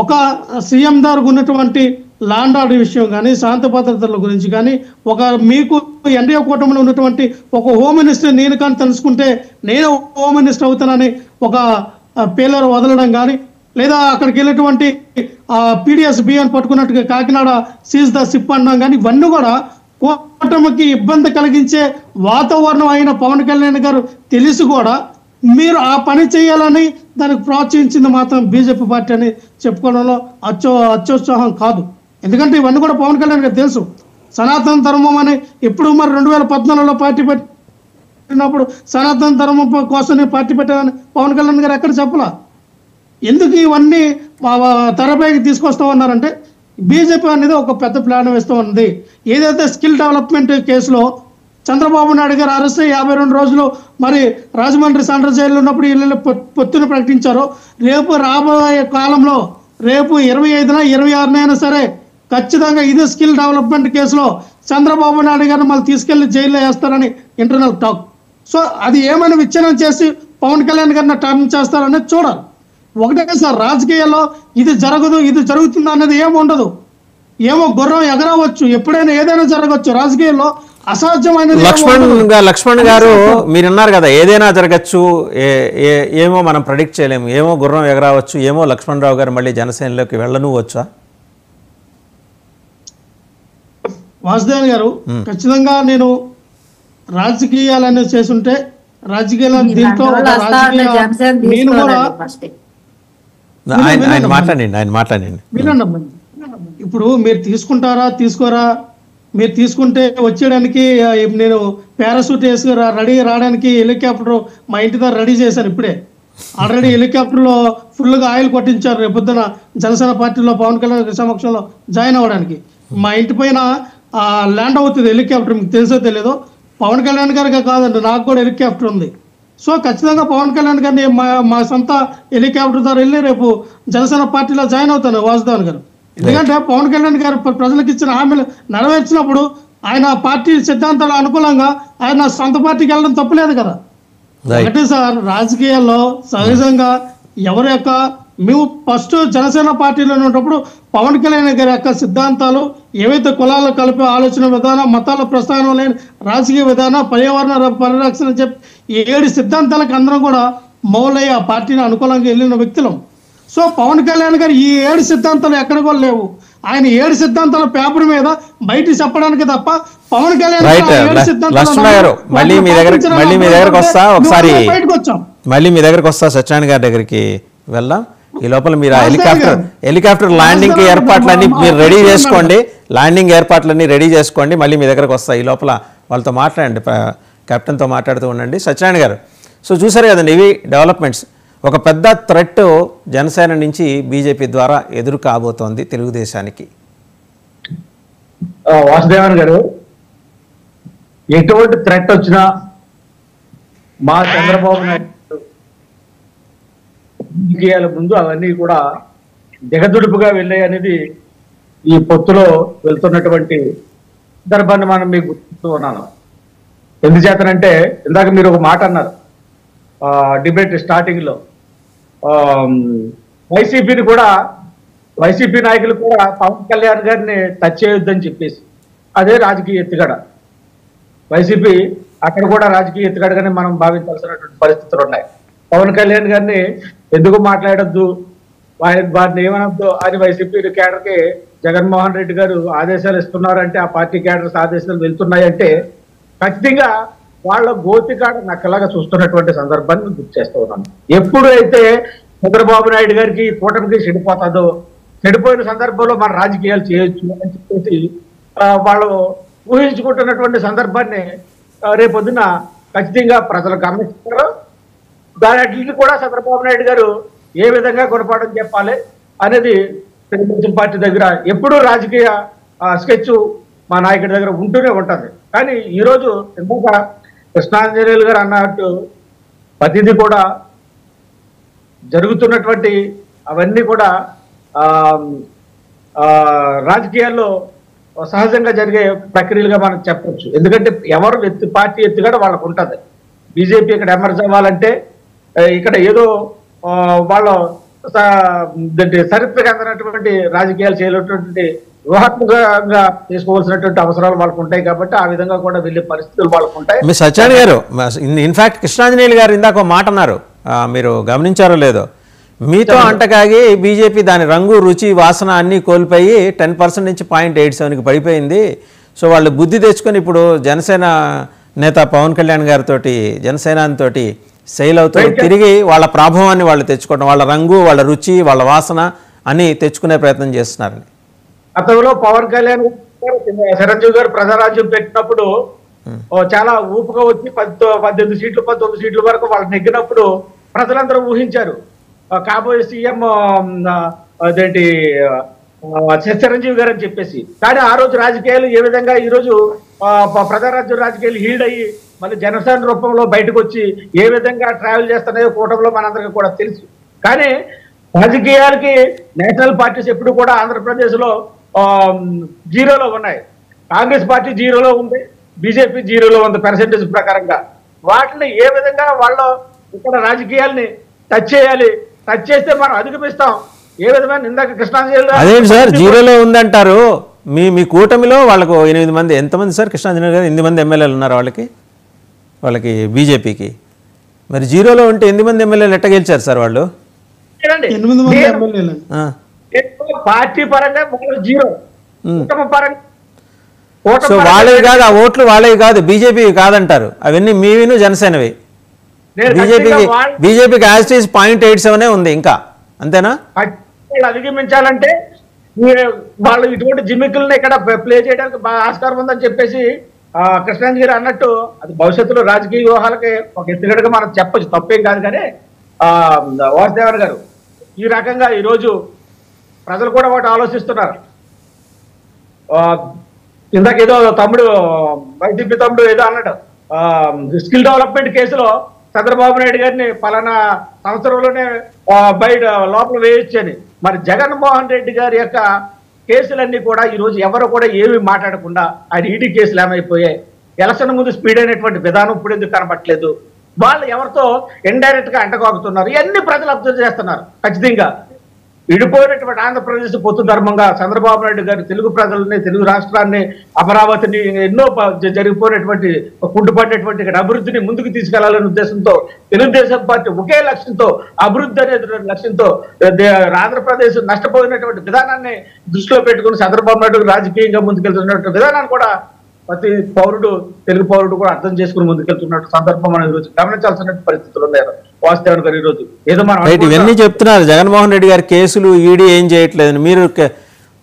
ఒక సీఎం దారు ఉన్నటువంటి ల్యాండ్ ఆర్డర్ విషయం కానీ, శాంతి భద్రతల గురించి కానీ, మీకు ఎన్డీఏ కూటమిలో ఉన్నటువంటి ఒక హోమ్ మినిస్టర్ నేను కానీ తెలుసుకుంటే నేను హోమ్ మినిస్టర్ అవుతానని ఒక పేలర్ వదలడం కానీ, లేదా అక్కడికి వెళ్ళేటువంటి పీడిఎస్ బియ్యాన్ని పట్టుకున్నట్టుగా కాకినాడ సీజ్ ద సిప్ అనడం కానీ, ఇవన్నీ కూడా కూటమికి ఇబ్బంది కలిగించే వాతావరణం అయిన పవన్ కళ్యాణ్ గారు తెలిసి కూడా మీరు ఆ పని చేయాలని దానికి ప్రోత్సహించింది మాత్రం బీజేపీ పార్టీ అని చెప్పుకోవడంలో అత్యోత్సాహం కాదు. ఎందుకంటే ఇవన్నీ కూడా పవన్ కళ్యాణ్ గారు తెలుసు. సనాతన ధర్మం అని ఎప్పుడు మరి 2014లో పార్టీ పెట్టినప్పుడు సనాతన ధర్మం కోసం పార్టీ పెట్టాలని పవన్ కళ్యాణ్ గారు ఎక్కడ చెప్పలా. ఎందుకు ఇవన్నీ తెరపైకి తీసుకొస్తా ఉన్నారంటే బీజేపీ అనేది ఒక పెద్ద ప్లాన్ వేస్తూ ఉంది. ఏదైతే స్కిల్ డెవలప్మెంట్ కేసులో చంద్రబాబు నాయుడు గారు అరెస్ట్ 52 రోజులు మరి రాజమండ్రి సెంట్రల్ జైల్లో ఉన్నప్పుడు వీళ్ళు పొత్తును ప్రకటించారో, రేపు రాబోయే కాలంలో రేపు 25న 26నైనా సరే ఖచ్చితంగా ఇదే స్కిల్ డెవలప్మెంట్ కేసులో చంద్రబాబు నాయుడు గారిని మళ్ళీ తీసుకెళ్లి జైల్లో వేస్తారని ఇంటర్నల్ టాక్. సో అది ఏమైనా విచ్ఛిన్నం చేసి పవన్ కళ్యాణ్ గారిని టర్న్ చేస్తారనేది చూడాలి. ఒకటే సార్, రాజకీయాల్లో ఇది జరగదు ఇది జరుగుతుంది అన్నది ఏమి ఉండదు. ఏమో గుర్రం ఎగరవచ్చు, ఎప్పుడైనా ఏదైనా జరగవచ్చు. రాజకీయాల్లో అసాధ్యమైనది లక్ష్మణ్ గారు మీరున్నారు కదా, ఏదైనా జరగచ్చు, ఏమో మనం ప్రెడిక్ట్ చేయలేము, ఏమో గుర్రం ఎగరవచ్చు, ఏమో లక్ష్మణ్ రావు గారు మళ్ళీ జనసేనలోకి వెళ్ళనువచ్చా? వాసుదేవన్ గారు ఖచ్చితంగా నేను రాజకీయాలన్నీ చేస్తుంటే రాజకీయాల దీంట్లో నేను కూడా ఆయన మాట్లాడండి. ఇప్పుడు మీరు తీసుకుంటారా తీసుకోరా, మీరు తీసుకుంటే వచ్చేయడానికి నేను పారాషూట్ వేసి రెడీ రావడానికి హెలికాప్టర్ మా ఇంటి దగ్గర రెడీ చేశాను. ఇప్పుడే ఆల్రెడీ హెలికాప్టర్లో ఫుల్గా ఆయిల్ కొట్టించారు. రేపొద్దున జనసేన పార్టీలో పవన్ కళ్యాణ్ సమక్షంలో జాయిన్ అవ్వడానికి. మా ఇంటి పైన ల్యాండ్ అవుతుంది హెలికాప్టర్. మీకు తెలుసో తెలియదో, పవన్ కళ్యాణ్ గారికి కాదండి, నాకు కూడా హెలికాప్టర్ ఉంది. సో ఖచ్చితంగా పవన్ కళ్యాణ్ గారిని మా సొంత హెలికాప్టర్ ద్వారా వెళ్ళి రేపు జనసేన పార్టీలో జాయిన్ అవుతాను వాసుదేవన్ గారు. ఎందుకంటే పవన్ కళ్యాణ్ గారు ప్రజలకు ఇచ్చిన హామీలు నెరవేర్చినప్పుడు ఆయన పార్టీ సిద్ధాంతాల అనుకూలంగా ఆయన సొంత పార్టీకి వెళ్ళడం తప్పులేదు కదా. ఒకటి సార్, రాజకీయాల్లో సహజంగా ఎవరి యొక్క మేము ఫస్ట్ జనసేన పార్టీలో ఉన్నప్పుడు పవన్ కళ్యాణ్ గారి యొక్క సిద్ధాంతాలు ఏవైతే కులాలు కలిపే ఆలోచన విధానం, మతాల ప్రస్థానం లేని రాజకీయ విధానం, పర్యావరణ పరిరక్షణ చెప్పి 7 సిద్ధాంతాలకు అందరం కూడా మౌలయ్య ఆ పార్టీని అనుకూలంగా వెళ్ళిన వ్యక్తులం. సో పవన్ కళ్యాణ్ గారు ఈ 7 సిద్ధాంతాలు ఎక్కడ కూడా లేవు. ఆయన 7 సిద్ధాంతాల పేపర్ మీద బయట చెప్పడానికి తప్ప పవన్ కళ్యాణ్ మళ్ళీ మీ దగ్గరకు వస్తా, ఒకసారి మళ్ళీ మీ దగ్గరకు వస్తా, సత్యనారాయణ గారి దగ్గరికి వెళ్దాం. ఈ లోపల మీరు ఆ హెలికాప్టర్ ల్యాండింగ్ ఏర్పాట్లన్నీ మీరు రెడీ చేసుకోండి, ల్యాండింగ్ ఏర్పాట్లన్నీ రెడీ చేసుకోండి, మళ్ళీ మీ దగ్గరకు వస్తా. ఈ లోపల వాళ్ళతో మాట్లాడండి, కెప్టెన్తో మాట్లాడుతూ ఉండండి. సత్యనారాయణ గారు, సో చూసారు కదండి, ఇవి డెవలప్మెంట్స్. ఒక పెద్ద థ్రెట్ జనసేన నుంచి బీజేపీ ద్వారా ఎదురు కాబోతోంది తెలుగుదేశానికి. వాసుదేవన్ గారు, ఎటువంటి థ్రెట్ వచ్చినా మా చంద్రబాబు నాయుడు రాజకీయాల ముందు అవన్నీ కూడా దిగదుడుపుగా వెళ్ళాయి అనేది ఈ పొత్తులో వెళ్తున్నటువంటి సందర్భాన్ని మనం మీకు గుర్తు ఉన్నాను. ఎందుచేతనంటే ఇందాక మీరు ఒక మాట అన్నారు డిబేట్ స్టార్టింగ్ లో, వైసీపీ నాయకులు కూడా పవన్ కళ్యాణ్ గారిని టచ్ చేయొద్దని చెప్పేసి, అదే రాజకీయ ఎత్తుగడ. వైసీపీ అక్కడ కూడా రాజకీయ ఎత్తుగడగానే మనం భావించాల్సినటువంటి పరిస్థితులు ఉన్నాయి. పవన్ కళ్యాణ్ గారిని ఎందుకు మాట్లాడొద్దు, వారిని ఏమనొద్దు అని వైసీపీ కేడర్కి జగన్మోహన్ రెడ్డి గారు ఆదేశాలు ఇస్తున్నారంటే, ఆ పార్టీ కేడర్స్ ఆదేశాలు వెళ్తున్నాయంటే ఖచ్చితంగా వాళ్ళ గోతికాడ నక్కలాగా చూస్తున్నటువంటి సందర్భాన్ని గుర్తు చేస్తూ ఉన్నాను. ఎప్పుడైతే చంద్రబాబు నాయుడు గారికి కూటమికి చెడిపోతుందో, చెడిపోయిన సందర్భంలో మన రాజకీయాలు చేయొచ్చు అని చెప్పేసి వాళ్ళు ఊహించుకుంటున్నటువంటి సందర్భాన్ని రేపొద్దున ఖచ్చితంగా ప్రజలు గమనిస్తారు. దానికి కూడా చంద్రబాబు నాయుడు గారు ఏ విధంగా గుణపాఠం చెప్పాలి అనేది తెలుగుదేశం పార్టీ దగ్గర ఎప్పుడూ రాజకీయ స్కెచ్ మా నాయకుడి దగ్గర ఉంటూనే ఉంటుంది. కానీ ఈరోజు ఎందుకు కృష్ణాంజనేయులు గారు అన్నట్టు ప్రతిదీ కూడా జరుగుతున్నటువంటి అవన్నీ కూడా రాజకీయాల్లో సహజంగా జరిగే ప్రక్రియలుగా మనం చెప్పొచ్చు. ఎందుకంటే ఎవరు పార్టీ ఎత్తుగడ వాళ్ళకు ఉంటుంది. బీజేపీ ఇక్కడ ఎమర్జ్ అవ్వాలంటే ఇక్కడ ఏదో వాళ్ళ చరిత్రకు అందినటువంటి రాజకీయాలు చేయలేటువంటి వ్యూహాత్మకంగా తీసుకోవాల్సినటువంటి అవసరాలు వాళ్ళకు ఉంటాయి. కాబట్టి ఆ విధంగా కూడా వెళ్ళే పరిస్థితులు వాళ్ళకు ఉంటాయి. మీ సత్యాన్ని గారు, ఇన్ఫాక్ట్ కృష్ణాంజనేయులు గారు ఇందాక ఒక మాట అన్నారు, మీరు గమనించారో లేదో, మీతో అంటకాగి బీజేపీ దాని రంగు రుచి వాసన అన్నీ కోల్పోయి 10% నుంచి 0.87కి పడిపోయింది. సో వాళ్ళు బుద్ధి తెచ్చుకొని ఇప్పుడు జనసేన నేత పవన్ కళ్యాణ్ గారితో జనసేనతోటి సెయిల్ అవుతూ తిరిగి వాళ్ళ ప్రాభవాన్ని వాళ్ళు తెచ్చుకోవడం, వాళ్ళ రంగు, వాళ్ళ రుచి, వాళ్ళ వాసన అని తెచ్చుకునే ప్రయత్నం చేస్తున్నారని. గతంలో పవన్ కళ్యాణ్ చిరంజీవి గారు ప్రజారాజ్యం పెట్టినప్పుడు చాలా ఊపుగా వచ్చి 18 సీట్లు 19 సీట్ల వరకు వాళ్ళు నెగ్గినప్పుడు ప్రజలందరూ ఊహించారు కాబోయే సీఎం అదేంటి చిరంజీవి గారు అని చెప్పేసి. కానీ ఆ రోజు రాజకీయాలు ఏ విధంగా ఈ రోజు ప్రజారాజ్యం రాజకీయాలు హీల్డ్ అయ్యి మళ్ళీ జనసేన రూపంలో బయటకు వచ్చి ఏ విధంగా ట్రావెల్ చేస్తున్నాయో కూటమిలో మనందరికీ కూడా తెలుసు. కానీ రాజకీయాలకి నేషనల్ పార్టీస్ ఎప్పుడు కూడా ఆంధ్రప్రదేశ్ లో జీరోలో ఉన్నాయి. కాంగ్రెస్ పార్టీ జీరోలో ఉంది, బీజేపీ జీరోలో ఉంది పర్సెంటేజ్ ప్రకారంగా. వాటిని ఏ విధంగా వాళ్ళు ఇక్కడ రాజకీయాల్ని టచ్ చేయాలి, టచ్ చేస్తే మనం అధిగమిస్తాం. ఏ విధమైన ఇందాక కృష్ణాంజనేయులు అదేంటి సార్ జీరోలో ఉందంటారు? మీ కూటమిలో వాళ్ళకు 8 మంది, ఎంతమంది సార్ కృష్ణాంజనేయులు గారు? 8 మంది ఎమ్మెల్యేలు ఉన్నారు వాళ్ళకి బీజేపీకి. మరి జీరోలో ఉంటే 8 మంది ఎమ్మెల్యేలు ఎట్ట గెలిచారు సార్ వాళ్ళు? 8 మంది ఎమ్మెల్యేలు పార్టీ పరంగా జీరో, పరంగా సో వాళ్ళవి కాదు, ఆ ఓట్లు వాళ్ళవి కాదు, బీజేపీ కాదంటారు. అవన్నీ మీవిను జనసేనవి. బీజేపీకి యాజ్ ఈజ్ 0.87 ఉంది ఇంకా, అంతేనా? అధిగమించాలంటే వాళ్ళు ఇటువంటి జిమ్మికులను ఇక్కడ ప్లే చేయడానికి బాగా ఆస్కారం ఉందని చెప్పేసి కృష్ణాంజీ గారు అన్నట్టు అది భవిష్యత్తులో రాజకీయ వ్యూహాలకి ఒక ఎత్తుగడగా మనం చెప్పచ్చు, తప్పేం కాదు. కానీ వాసుదేవన్ గారు ఈ రకంగా ఈరోజు ప్రజలు కూడా వాటి ఆలోచిస్తున్నారు. ఇందాక ఏదో తమ్ముడు వైసీపీ తమ్ముడు ఏదో అన్నట్టు స్కిల్ డెవలప్మెంట్ కేసులో చంద్రబాబు నాయుడు గారిని పలానా సంవత్సరంలోనే బయట లోపల వేయొచ్చని. మరి జగన్మోహన్ రెడ్డి గారి యొక్క కేసులన్నీ కూడా ఈరోజు ఎవరు కూడా ఏమి మాట్లాడకుండా ఆయన ఈడీ కేసులు ఏమైపోయాయి, ఎలక్షన్ ముందు స్పీడ్ అయినటువంటి విధానం ఇప్పుడు ఎందుకు కనబట్టలేదు, వాళ్ళు ఎవరితో ఇండైరెక్ట్ గా అంటగోగుతున్నారు, ఇవన్నీ ప్రజలు అబ్జర్వ్ చేస్తున్నారు. ఖచ్చితంగా విడిపోయినటువంటి ఆంధ్రప్రదేశ్ పొత్తు ధర్మంగా చంద్రబాబు నాయుడు గారు తెలుగు ప్రజల్ని, తెలుగు రాష్ట్రాన్ని, అమరావతిని, ఎన్నో జరిగిపోయినటువంటి కుంటుపడినటువంటి ఇక్కడ అభివృద్ధిని ముందుకు తీసుకెళ్లాలనే ఉద్దేశంతో తెలుగుదేశం పార్టీ ఒకే లక్ష్యంతో, అభివృద్ధి అనే లక్ష్యంతో ఆంధ్రప్రదేశ్ నష్టపోయినటువంటి విధానాన్ని దృష్టిలో పెట్టుకుని చంద్రబాబు నాయుడు రాజకీయంగా ముందుకెళ్తున్నటువంటి విధానాన్ని కూడా ప్రతి పౌరుడు, తెలుగు పౌరుడు కూడా అర్థం చేసుకుని ముందుకెళ్తున్నట్టు సందర్భం మనం ఈరోజు గమనించాల్సిన పరిస్థితులు ఉన్నాయి. వాస్తవానికి గారు ఈరోజు ఏదో మనం ఇవన్నీ చెప్తున్నారు, జగన్మోహన్ రెడ్డి గారి కేసులు ఈడీ ఏం చేయట్లేదు, మీరు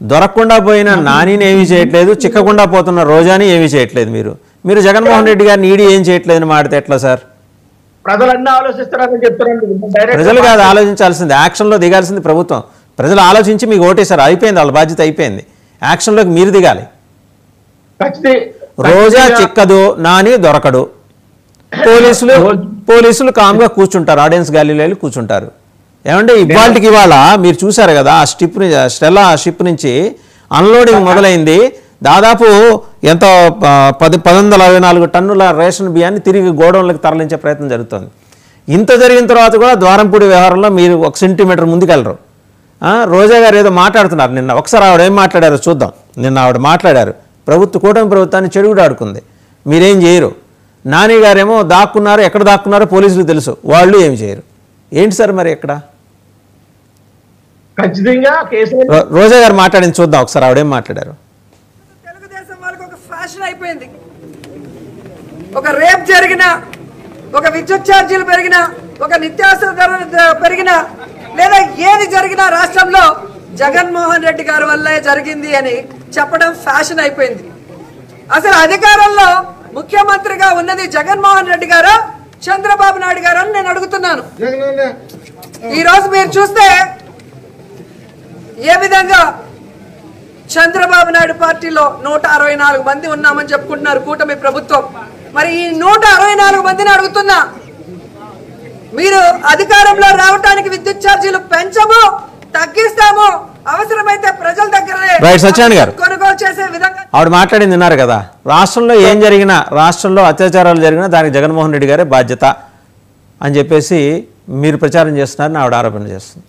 దొరకకుండా పోయిన నానిని ఏమీ చేయట్లేదు, చిక్కకుండా పోతున్న రోజాని ఏమీ చేయట్లేదు, మీరు జగన్మోహన్ రెడ్డి గారిని ఈడీ ఏం చేయట్లేదని మాడితే ఎట్లా సార్? ప్రజలన్నీ ఆలోచిస్తున్నారని చెప్తున్నాను. ప్రజలు కాదు ఆలోచించాల్సింది, యాక్షన్లో దిగాల్సింది ప్రభుత్వం. ప్రజలు ఆలోచించి మీకు ఓటేశారు, అయిపోయింది, వాళ్ళ బాధ్యత అయిపోయింది. యాక్షన్లోకి మీరు దిగాలి. రోజా చిక్కదు, నాని దొరకడు, పోలీసులు కామ్గా కూర్చుంటారు, ఆడియన్స్ గ్యాలరీలో కూర్చుంటారు. ఏమంటే ఇవాళ మీరు చూశారు కదా, ఆ స్టెల్లా షిప్ నుంచి అన్లోడింగ్ మొదలైంది. దాదాపు ఎంత 1124 టన్నుల రేషన్ బియ్యాన్ని తిరిగి గోడౌన్లకు తరలించే ప్రయత్నం జరుగుతుంది. ఇంత జరిగిన తర్వాత కూడా ద్వారంపూడి వ్యవహారంలో మీరు 1 సెంటీమీటర్ ముందుకెళ్ళరు. రోజా గారు ఏదో మాట్లాడుతున్నారు నిన్న, ఒకసారి ఆవిడ ఏం మాట్లాడారో చూద్దాం. నిన్న ఆవిడ మాట్లాడారు, కూటమి ప్రభుత్వాన్ని చెడుగుడాడుకుంది, మీరేం చేయరు. నాని గారేమో దాక్కున్నారు, ఎక్కడ దాక్కున్నారో పోలీసులకు తెలుసు, వాళ్ళు ఏమి చేయరు. ఏంటి సార్ మరి ఎక్కడ? ఖచ్చితంగా రోజా గారు మాట్లాడింది చూద్దాం ఒకసారి, ఆవిడేం మాట్లాడారు. తెలుగుదేశం వాళ్ళకి ఒక ఫ్యాషన్ అయిపోయింది. ఒక రేప్ జరిగినా, ఒక విద్యుత్ ఛార్జీలు పెరిగినా, ఒక నిత్యావసర ధరలు పెరిగినా, లేదా ఏది జరిగినా రాష్ట్రంలో జగన్మోహన్ రెడ్డి గారి వల్లే జరిగింది అని చెప్పడం ఫ్యాషన్ అయిపోయింది. అసలు అధికారంలో ముఖ్యమంత్రిగా ఉన్నది జగన్మోహన్ రెడ్డి గారా చంద్రబాబు నాయుడు గారు అని నేను అడుగుతున్నాను. ఈ రోజు మీరు చూస్తే ఏ విధంగా చంద్రబాబు నాయుడు పార్టీలో 164 మంది ఉన్నామని చెప్పుకుంటున్నారు కూటమి ప్రభుత్వం. మరి ఈ 164 మందిని అడుగుతున్నా, మీరు అధికారంలో రావడానికి విద్యుత్ ఛార్జీలు పెంచము, తగ్గిస్తాము, అవసరమైతే ప్రజల దగ్గర కొనుగోలు చేసే విధంగా ఆవిడ మాట్లాడింది విన్నారు కదా. రాష్ట్రంలో ఏం జరిగినా, రాష్ట్రంలో అత్యాచారాలు జరిగినా దానికి జగన్మోహన్ రెడ్డి గారే బాధ్యత అని చెప్పేసి మీరు ప్రచారం చేస్తున్నారని ఆవిడ ఆరోపణ చేస్తుంది.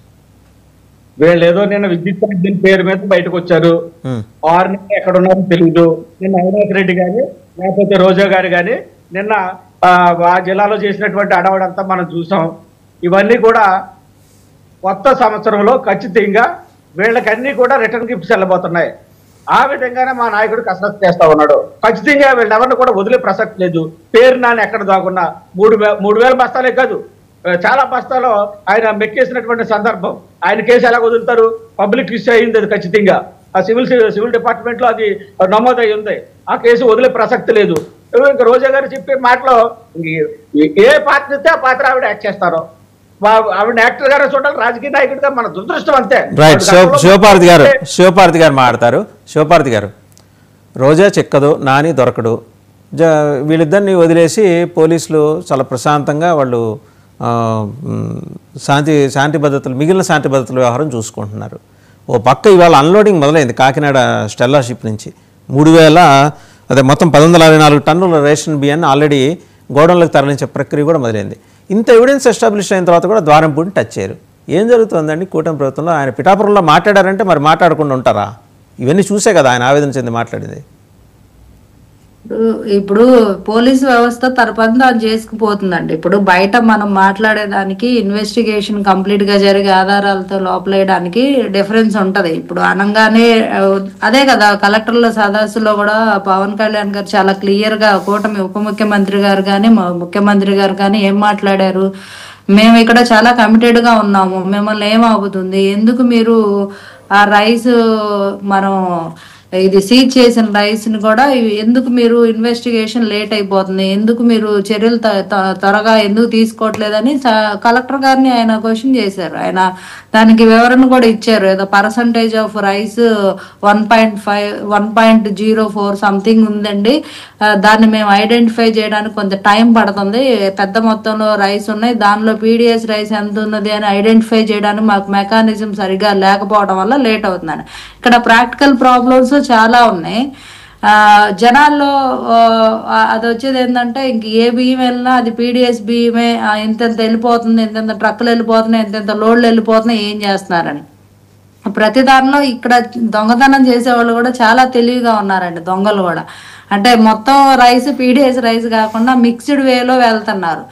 వీళ్ళు ఏదో నిన్న విద్యుత్ ఛార్జీల పేరు మీద బయటకు వచ్చారు, 6 నెలలు ఎక్కడ ఉన్నారో తెలియదు. నిన్న అవినాష్ రెడ్డి గాని లేకపోతే రోజా గారు కానీ నిన్న ఆ జిల్లాలో చేసినటువంటి అడవడంతా మనం చూసాం. ఇవన్నీ కూడా కొత్త సంవత్సరంలో ఖచ్చితంగా వీళ్ళకన్నీ కూడా రిటర్న్ గిఫ్ట్స్ వెళ్ళబోతున్నాయి. ఆ విధంగానే మా నాయకుడు కసరత్తు చేస్తా ఉన్నాడు. ఖచ్చితంగా వీళ్ళెవరిని కూడా వదిలే ప్రసక్తి లేదు. పేరు నాని ఎక్కడ దాకున్నా 3,000 బస్తాలే కాదు, చాలా బస్తాలో ఆయన మెక్కేసినటువంటి సందర్భం. ఆయన కేసు ఎలా వదులుతారు? పబ్లిక్ ఇష్యూ అయింది అది ఖచ్చితంగా. ఆ సివిల్ డిపార్ట్మెంట్ లో అది నమోదై ఉంది. ఆ కేసు వదిలే ప్రసక్తి లేదు. ఇంకా రోజా గారు చెప్పే మాటలో ఏ పాత్ర ఇస్తే ఆ పాత్ర ఆవిడ యాక్ట్ చేస్తారో, ఆవిడ యాక్టర్ గారు చూడాలి, రాజకీయ నాయకుడిగా మన దురదృష్టం అంతే. రైట్, శివపార్తి గారు మాట్లాడతారు. శివపార్తి గారు, రోజా చిక్కదు, నాని దొరకడు, వీళ్ళిద్దరిని వదిలేసి పోలీసులు చాలా ప్రశాంతంగా వాళ్ళు శాంతి భద్రతలు, మిగిలిన శాంతి భద్రతల వ్యవహారం చూసుకుంటున్నారు. ఓ పక్క ఇవాళ అన్లోడింగ్ మొదలైంది కాకినాడ స్టెల్లా షిప్ నుంచి. 1164 టన్నుల రేషన్ బియ్యాన్ని ఆల్రెడీ గోడౌన్లకు తరలించే ప్రక్రియ కూడా మొదలైంది. ఇంత ఎవిడెన్స్ ఎస్టాబ్లిష్ అయిన తర్వాత కూడా ద్వారంపూడిని టచ్ చేయరు. ఏం జరుగుతుందండి కూటమి ప్రభుత్వంలో? ఆయన పిఠాపురంలో మాట్లాడారంటే మరి మాట్లాడకుండా ఉంటారా? ఇవన్నీ చూసే కదా ఆయన ఆవేదన చెంది మాట్లాడింది. ఇప్పుడు పోలీసు వ్యవస్థ తన పని తాను చేసుకుపోతుందండి. ఇప్పుడు బయట మనం మాట్లాడేదానికి ఇన్వెస్టిగేషన్ కంప్లీట్ గా జరిగే ఆధారాలతో లోపలేయడానికి డిఫరెన్స్ ఉంటది. ఇప్పుడు అనగానే అదే కదా కలెక్టర్ల సదస్సులో కూడా పవన్ కళ్యాణ్ గారు చాలా క్లియర్ గా కూటమి ఉప ముఖ్యమంత్రి గారు కానీ ముఖ్యమంత్రి గారు కానీ ఏం మాట్లాడారు, మేము ఇక్కడ చాలా కమిటెడ్ గా ఉన్నాము, మిమ్మల్ని ఏమవుతుంది, ఎందుకు మీరు ఆ రైస్ మనం ఇది సీజ్ చేసిన రైస్ ని కూడా ఎందుకు మీరు ఇన్వెస్టిగేషన్ లేట్ అయిపోతుంది, ఎందుకు మీరు చర్యలు త్వరగా ఎందుకు తీసుకోవట్లేదని కలెక్టర్ గారిని ఆయన క్వశ్చన్ చేశారు. ఆయన దానికి వివరణ కూడా ఇచ్చారు. ఏదో పర్సంటేజ్ ఆఫ్ రైస్ 1.04 సంథింగ్ ఉందండి, దాన్ని మేము ఐడెంటిఫై చేయడానికి కొంత టైం పడుతుంది, పెద్ద మొత్తంలో రైస్ ఉన్నాయి, దానిలో పీడిఎస్ రైస్ ఎంత ఉన్నది అని ఐడెంటిఫై చేయడానికి మాకు మెకానిజం సరిగా లేకపోవడం వల్ల లేట్ అవుతుందని. ఇక్కడ ప్రాక్టికల్ ప్రాబ్లమ్స్ చాలా ఉన్నాయి. జనాల్లో అది వచ్చేది ఏంటంటే ఇంక ఏ బియ్యం వెళ్ళినా అది పీడిఎస్ బియ్యమే, ఎంతెంత వెళ్ళిపోతుంది, ఎంతెంత ట్రక్కులు వెళ్ళిపోతున్నాయి, ఎంతెంత లోడ్లు వెళ్ళిపోతున్నాయి, ఏం చేస్తున్నారని. ప్రతి దానిలో ఇక్కడ దొంగతనం చేసేవాళ్ళు కూడా చాలా తెలివిగా ఉన్నారండి, దొంగలు కూడా. అంటే మొత్తం రైస్ పీడిఎస్ రైస్ కాకుండా మిక్స్డ్ వేలో వెళ్తున్నారు.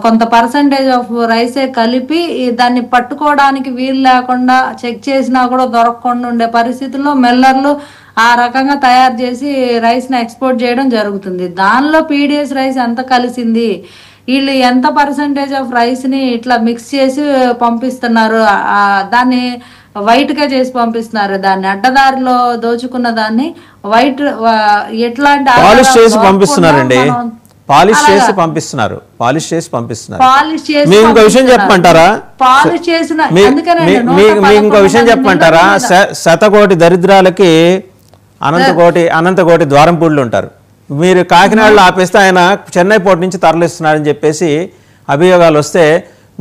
కొంత పర్సంటేజ్ ఆఫ్ రైసే కలిపి దాన్ని పట్టుకోవడానికి వీలు లేకుండా చెక్ చేసినా కూడా దొరకకుండా ఉండే పరిస్థితుల్లో మెల్లర్లు ఆ రకంగా తయారు చేసి రైస్ని ఎక్స్పోర్ట్ చేయడం జరుగుతుంది. దానిలో పీడిఎస్ రైస్ ఎంత కలిసింది, వీళ్ళు ఎంత పర్సంటేజ్ ఆఫ్ రైస్ని ఇట్లా మిక్స్ చేసి పంపిస్తున్నారు, దాన్ని వైట్గా చేసి పంపిస్తున్నారు, దాన్ని అడ్డదారిలో దోచుకున్న దాన్ని వైట్ ఎట్లాంటి పాలిష్ చేసి పంపిస్తున్నారండి. పాలిష్ చేసి పంపిస్తున్నారు. పాలిష్ చేసి మీకు ఇంకో విషయం చెప్పమంటారా? పాలిష్ చేసిన మీకు ఇంకో విషయం చెప్పమంటారా? శతకోటి దరిద్రాలకి అనంతకోటి ద్వారంపూళ్ళు ఉంటారు. మీరు కాకినాడలో ఆపేస్తే ఆయన చెన్నై పోర్ట్ నుంచి తరలిస్తున్నారని చెప్పేసి అభియోగాలు వస్తే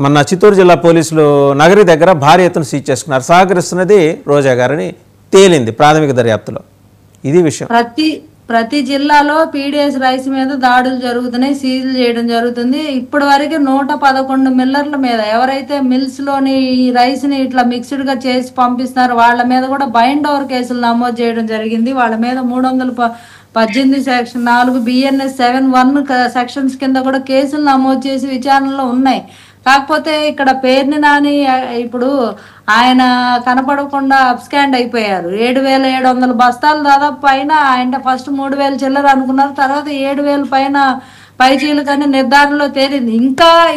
మన చిత్తూరు జిల్లా పోలీసులు నగరి దగ్గర భారీ ఎత్తున సీజ్ చేసుకున్నారు. సహకరిస్తున్నది రోజా గారని తేలింది ప్రాథమిక దర్యాప్తులో. ఇది విషయం. ప్రతి జిల్లాలో పీడిఎస్ రైస్ మీద దాడులు జరుగుతున్నాయి, సీజ్ చేయడం జరుగుతుంది. ఇప్పటి వరకు 111 మిల్లర్ల మీద, ఎవరైతే మిల్స్ లోని ఈ రైస్ ని ఇట్లా మిక్స్డ్ గా చేసి పంపిస్తున్నారు వాళ్ళ మీద కూడా బైండ్ ఓవర్ కేసులు నమోదు చేయడం జరిగింది. వాళ్ళ మీద 318 సెక్షన్ 4 BNS 7(1) సెక్షన్స్ కింద కూడా కేసులు నమోదు చేసి విచారణలో ఉన్నాయి. కాకపోతే ఇక్కడ పేరుని నాని ఇప్పుడు ఆయన కనపడకుండా అబ్స్కాండ్ అయిపోయారు. 7,700 బస్తాలు దాదాపు పైన, ఆయన ఫస్ట్ 3,000 చిల్లర అనుకున్నారు, తర్వాత 7,000 పైన పైచీలు కానీ నిర్ధారణలో తేలింది.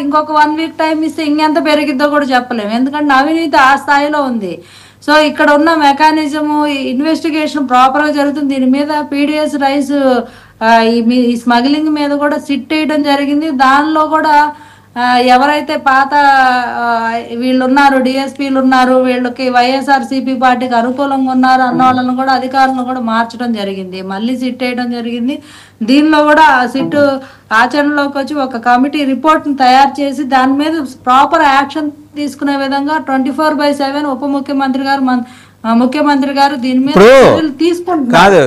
ఇంకొక 1 వీక్ టైం ఇస్తే ఇంకెంత పెరిగిద్దో కూడా చెప్పలేము, ఎందుకంటే అవినీతి ఆ స్థాయిలో ఉంది. సో ఇక్కడ ఉన్న మెకానిజము ఇన్వెస్టిగేషన్ ప్రాపర్ గా జరుగుతుంది. దీని మీద పీడిఎస్ రైస్ ఈ స్మగ్లింగ్ మీద కూడా సిట్ వేయడం జరిగింది. దానిలో కూడా ఎవరైతే పాత వీళ్ళు ఉన్నారు, డిఎస్పీలు ఉన్నారు, వీళ్ళకి వైఎస్ఆర్సీపీ పార్టీకి అనుకూలంగా ఉన్నారు అన్న వాళ్ళని కూడా అధికారులను కూడా మార్చడం జరిగింది, మళ్ళీ సిట్ వేయడం జరిగింది. దీనిలో కూడా సిట్ ఆచరణలోకి వచ్చి ఒక కమిటీ రిపోర్ట్ ని తయారు చేసి దాని మీద ప్రాపర్ యాక్షన్ తీసుకునే విధంగా 24/7 ఉప ముఖ్యమంత్రి గారు దీని మీద తీసుకుంటున్నారు.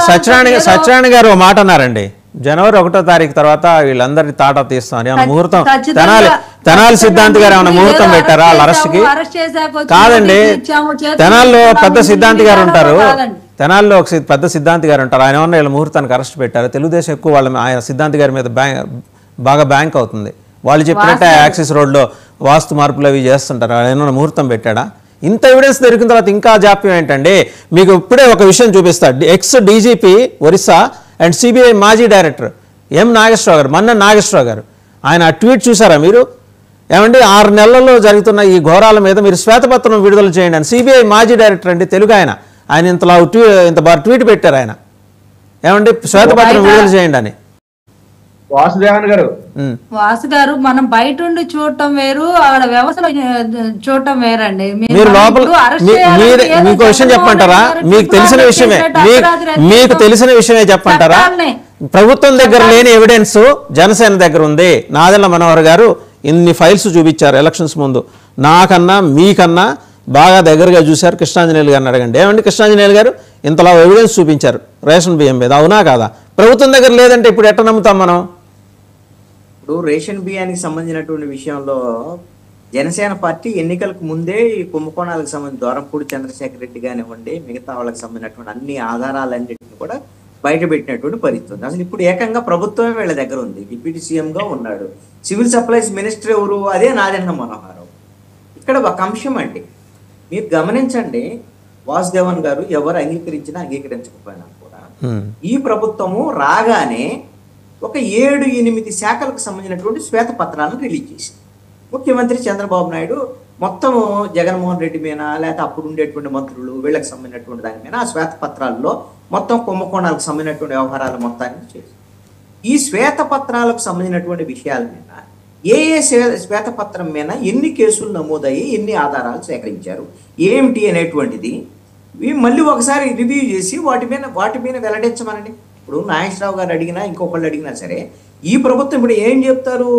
సత్యనారాయణ గారు ఒక మాట అన్నారండి, జనవరి 1వ తారీఖు తర్వాత వీళ్ళందరినీ తాటా తీస్తామని. ఏమన్నా ముహూర్తం తెనాలి సిద్ధాంతి గారు ఏమైనా ముహూర్తం పెట్టారా వాళ్ళ అరెస్ట్ కి? కాదండి, తెనాల్లో పెద్ద సిద్ధాంతి గారు ఉంటారు, తెనాల్లో ఒక పెద్ద సిద్ధాంతి గారు ఉంటారు, ఆయన ఏమన్నా వీళ్ళ ముహూర్తానికి అరెస్ట్ పెట్టారు. తెలుగుదేశం ఎక్కువ ఆయన సిద్ధాంతి గారి మీద బాగా బ్యాంక్ అవుతుంది. వాళ్ళు చెప్పినట్టే యాక్సిస్ రోడ్లో వాస్తు మార్పులు అవి చేస్తుంటారు, ఏమన్నా ముహూర్తం పెట్టాడా? ఇంత ఎవిడెన్స్ దొరికిన తర్వాత ఇంకా జాప్యం ఏంటండి? మీకు ఇప్పుడే ఒక విషయం చూపిస్తా. X DGP Orissa and CBI మాజీ డైరెక్టర్ నాగేశ్వరరావు గారు, మన్న నాగేశ్వరరావు గారు, ఆయన ట్వీట్ చూసారా మీరు? ఏమండి, 6 నెలల్లో జరుగుతున్న ఈ ఘోరాల మీద మీరు శ్వేతపత్రం విడుదల చేయండి అని. సిబిఐ మాజీ డైరెక్టర్ అండి, తెలుగు ఆయన ఇంత బాగా ట్వీట్ పెట్టారు ఆయన. ఏమండి, శ్వేతపత్రం విడుదల చేయండి అని. వాసు గారు, మనం బయట ఉండి చూడటం వేరు, ఆవిడ వ్యవస్థలో చూడటం వేరండి. మీరు లోపల మీకు విషయం చెప్పంటారా? మీకు తెలిసిన విషయమే చెప్పంటారా? ప్రభుత్వం దగ్గర లేని ఎవిడెన్స్ జనసేన దగ్గర ఉంది. నాదెళ్ల మనోహర్ గారు ఇన్ని ఫైల్స్ చూపించారు ఎలక్షన్స్ ముందు. నాకన్నా మీకన్నా బాగా దగ్గరగా చూశారు. కృష్ణాంజనేయులు గారిని అడగండి. ఏమండి కృష్ణాంజనేయులు గారు ఇంతలా ఎవిడెన్స్ చూపించారు రేషన్ బియ్యం మీద, అవునా కాదా? ప్రభుత్వం దగ్గర లేదంటే ఇప్పుడు ఎట్లా నమ్ముతాం మనం? ఇప్పుడు రేషన్ బియ్యానికి సంబంధించినటువంటి విషయంలో జనసేన పార్టీ ఎన్నికలకు ముందే ఈ కుంభకోణాలకు సంబంధించి దూరంపూడి చంద్రశేఖర్ రెడ్డి కానివ్వండి, మిగతా వాళ్ళకి సంబంధించినటువంటి అన్ని ఆధారాలన్నింటినీ కూడా బయట పెట్టినటువంటి పరిస్థితి ఉంది. అసలు ఇప్పుడు ఏకంగా ప్రభుత్వమే వీళ్ళ దగ్గర ఉంది. డిప్యూటీ సీఎంగా ఉన్నాడు. సివిల్ సప్లైస్ మినిస్టర్ ఎవరు? అదే నాదెండ్ల మనోహర్. ఇక్కడ ఒక అంశం అండి, మీరు గమనించండి, వాసుదేవన్ గారు ఎవరు అంగీకరించినా అంగీకరించకపోయినా కూడా ఈ ప్రభుత్వము రాగానే ఒక 7-8 శాఖలకు సంబంధించినటువంటి శ్వేతపత్రాలను రిలీజ్ చేసింది. ముఖ్యమంత్రి చంద్రబాబు నాయుడు మొత్తము జగన్మోహన్ రెడ్డి మీద, లేకపోతే అప్పుడు ఉండేటువంటి మంత్రులు వీళ్ళకి సంబంధించినటువంటి దాని మీద ఆ శ్వేతపత్రాల్లో మొత్తం కుంభకోణాలకు సంబంధించినటువంటి వ్యవహారాలు మొత్తాన్ని చేసి ఈ శ్వేతపత్రాలకు సంబంధించినటువంటి విషయాల మీద ఏ శ్వేతపత్రం మీద ఎన్ని కేసులు నమోదయ్యి, ఎన్ని ఆధారాలు సేకరించారు, ఏమిటి అనేటువంటిది మళ్ళీ ఒకసారి రివ్యూ చేసి వాటి మీద వెల్లడించమనండి. ఇప్పుడు నాగేశ్వరరావు గారు అడిగినా ఇంకొకళ్ళు అడిగినా సరే ఈ ప్రభుత్వం ఇప్పుడు ఏం చెప్తారు?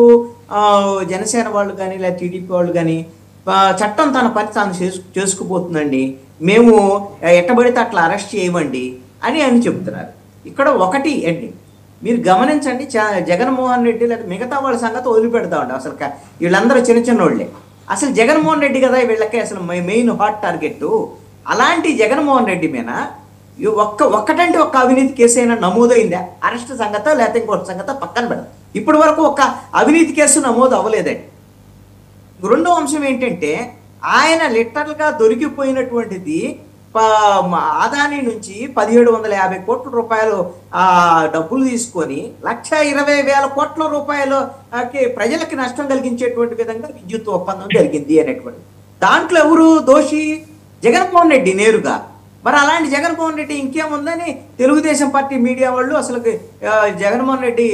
జనసేన వాళ్ళు కానీ లేదా టీడీపీ వాళ్ళు కానీ చట్టం తన పని తాను చేసుకుపోతుందండి, మేము ఎట్టబడితే అట్లా అరెస్ట్ చేయమండి అని చెప్తున్నారు. ఇక్కడ ఒకటి అండి, మీరు గమనించండి, జగన్మోహన్ రెడ్డి లేదా మిగతా వాళ్ళ సంగతి వదిలిపెడతామండి. అసలు వీళ్ళందరూ చిన్న వాళ్ళే. అసలు జగన్మోహన్ రెడ్డి కదా వీళ్ళకి అసలు మెయిన్ హాట్ టార్గెట్. అలాంటి జగన్మోహన్ రెడ్డి మీద ఒక్కటంటే ఒక్క అవినీతి కేసు అయినా నమోదైందా? అరెస్ట్ సంగత లేకపోతే ఇంకొక సంగత పక్కన పెడతాం. ఇప్పటి వరకు ఒక్క అవినీతి కేసు నమోదు అవ్వలేదండి. రెండో అంశం ఏంటంటే, ఆయన లిటరల్గా దొరికిపోయినటువంటిది ఆదాని నుంచి 1750 కోట్ల రూపాయలు డబ్బులు తీసుకొని 1,20,000 కోట్ల రూపాయలు ప్రజలకి నష్టం కలిగించేటువంటి విధంగా విద్యుత్ ఒప్పందం జరిగింది అనేటువంటి దాంట్లో ఎవరు దోషి? జగన్మోహన్ రెడ్డి నేరుగా. మరి అలాంటి జగన్మోహన్ రెడ్డి ఇంకేముందని తెలుగుదేశం పార్టీ మీడియా వాళ్ళు అసలు జగన్మోహన్ రెడ్డి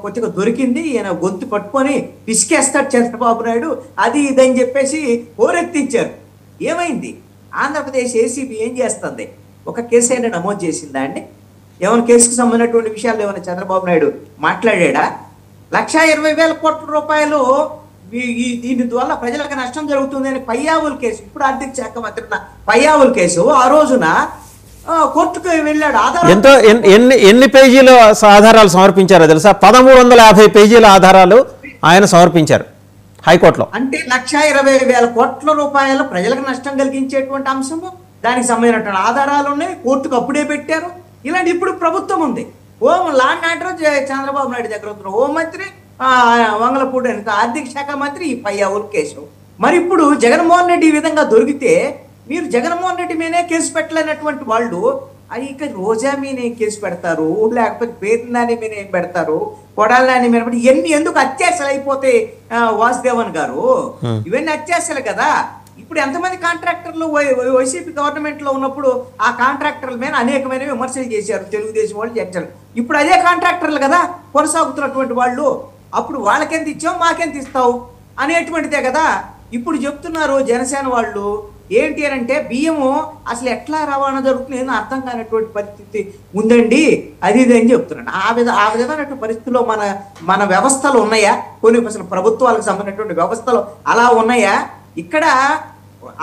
కొద్దిగా దొరికింది, ఈయన గొంతు పట్టుకొని పిసికేస్తాడు చంద్రబాబు నాయుడు, అది ఇదని చెప్పేసి హోరెత్తించారు. ఏమైంది? ఆంధ్రప్రదేశ్ ఏసీబీ ఏం చేస్తుంది? ఒక కేసు అయినా నమోదు చేసిందా అండి? ఏమైనా కేసుకు సంబంధించినటువంటి విషయాలు ఏమైనా చంద్రబాబు నాయుడు మాట్లాడా? 1,20,000 కోట్ల రూపాయలు దీని వల్ల ప్రజలకు నష్టం జరుగుతుంది అని పయ్యావుల కేసు, ఇప్పుడు ఆర్థిక శాఖ మంత్రి పయ్యావుల కేసు, ఆ రోజున కోర్టుకు వెళ్ళాడు. ఎంతో ఎన్ని పేజీల ఆధారాలు సమర్పించారో తెలుసా? 1350 పేజీల ఆధారాలు ఆయన సమర్పించారు హైకోర్టులో. అంటే 1,20,000 కోట్ల రూపాయలు ప్రజలకు నష్టం కలిగించేటువంటి అంశము, దానికి సంబంధించిన ఆధారాలు ఉన్నాయి, కోర్టుకు అప్పుడే పెట్టారు. ఇలాంటి ఇప్పుడు ప్రభుత్వం ఉంది. Home law and order Chandrababu Naidu దగ్గర ఉంది, హోంమంత్రి వంగలపూడి అనిత ఆర్థిక శాఖ మంత్రి ఈ పయ్యావుల కేసు. మరి ఇప్పుడు జగన్మోహన్ రెడ్డి ఈ విధంగా దొరికితే మీరు జగన్మోహన్ రెడ్డి మీదే కేసు పెట్టలేనటువంటి వాళ్ళు ఇక రోజా మీద ఏం కేసు పెడతారు, లేకపోతే పేరునాని మీద ఏం పెడతారు, కొడాలని మీద ఇవన్నీ ఎందుకు అత్యాశలు అయిపోతాయి వాసుదేవన్ గారు? ఇవన్నీ అత్యాశలు కదా. ఇప్పుడు ఎంతమంది కాంట్రాక్టర్లు వైసీపీ గవర్నమెంట్ లో ఉన్నప్పుడు ఆ కాంట్రాక్టర్ల మీద అనేకమైన విమర్శలు చేశారు తెలుగుదేశం వాళ్ళు, జడ్జలు. ఇప్పుడు అదే కాంట్రాక్టర్లు కదా కొనసాగుతున్నటువంటి వాళ్ళు. అప్పుడు వాళ్ళకెంత ఇచ్చావు మాకెంత ఇస్తావు అనేటువంటిదే కదా ఇప్పుడు చెప్తున్నారు జనసేన వాళ్ళు. ఏంటి అని అంటే బియ్యము అసలు ఎట్లా రవాణా జరుగుతుంది అర్థం కానటువంటి పరిస్థితి ఉందండి, అది ఇది అని చెప్తున్నాడు. ఆ విధమైనటువంటి పరిస్థితుల్లో మన వ్యవస్థలు ఉన్నాయా? కొన్ని అసలు ప్రభుత్వాలకు సంబంధించినటువంటి వ్యవస్థలు అలా ఉన్నాయా? ఇక్కడ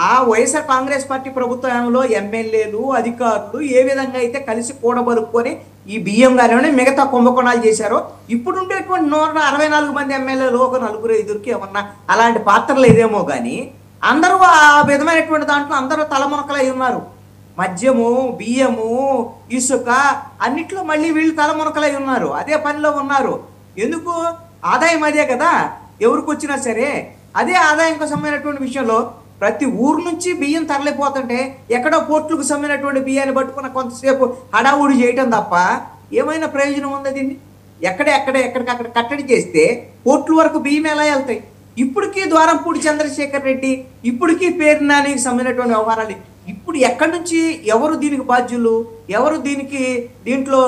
ఆ వైఎస్ఆర్ కాంగ్రెస్ పార్టీ ప్రభుత్వంలో ఎమ్మెల్యేలు అధికారులు ఏ విధంగా అయితే కలిసి కూడబలుపుకొని ఈ బియ్యం గానే మిగతా కుంభకోణాలు చేశారో, ఇప్పుడు ఉండేటువంటి 164 మంది ఎమ్మెల్యేలు ఒక 4-5కి ఏమన్నా అలాంటి పాత్రలు ఏదేమో కానీ అందరూ ఆ విధమైనటువంటి దాంట్లో అందరూ తలమునకలై ఉన్నారు. మద్యము, బియ్యము, ఇసుక అన్నిట్లో మళ్ళీ వీళ్ళు తలమునకలై ఉన్నారు, అదే పనిలో ఉన్నారు. ఎందుకు? ఆదాయం అదే కదా ఎవరికి వచ్చినా సరే. అదే ఆదాయంకు సంబంధించినటువంటి విషయంలో ప్రతి ఊరు నుంచి బియ్యం తరలిపోతుంటే ఎక్కడో పోర్టులకు సంబంధించినటువంటి బియ్యాన్ని పట్టుకున్న కొంతసేపు హడావుడి చేయటం తప్ప ఏమైనా ప్రయోజనం ఉందా? దీన్ని ఎక్కడికక్కడ కట్టడి చేస్తే పోర్టుల వరకు బియ్యం ఎలా వెళ్తాయి? ఇప్పటికీ ద్వారంపూడి చంద్రశేఖర్ రెడ్డి, ఇప్పటికీ పేరునానికి సంబంధించినటువంటి వ్యవహారాలు, ఇప్పుడు ఎక్కడి నుంచి ఎవరు దీనికి బాధ్యులు, ఎవరు దీంట్లో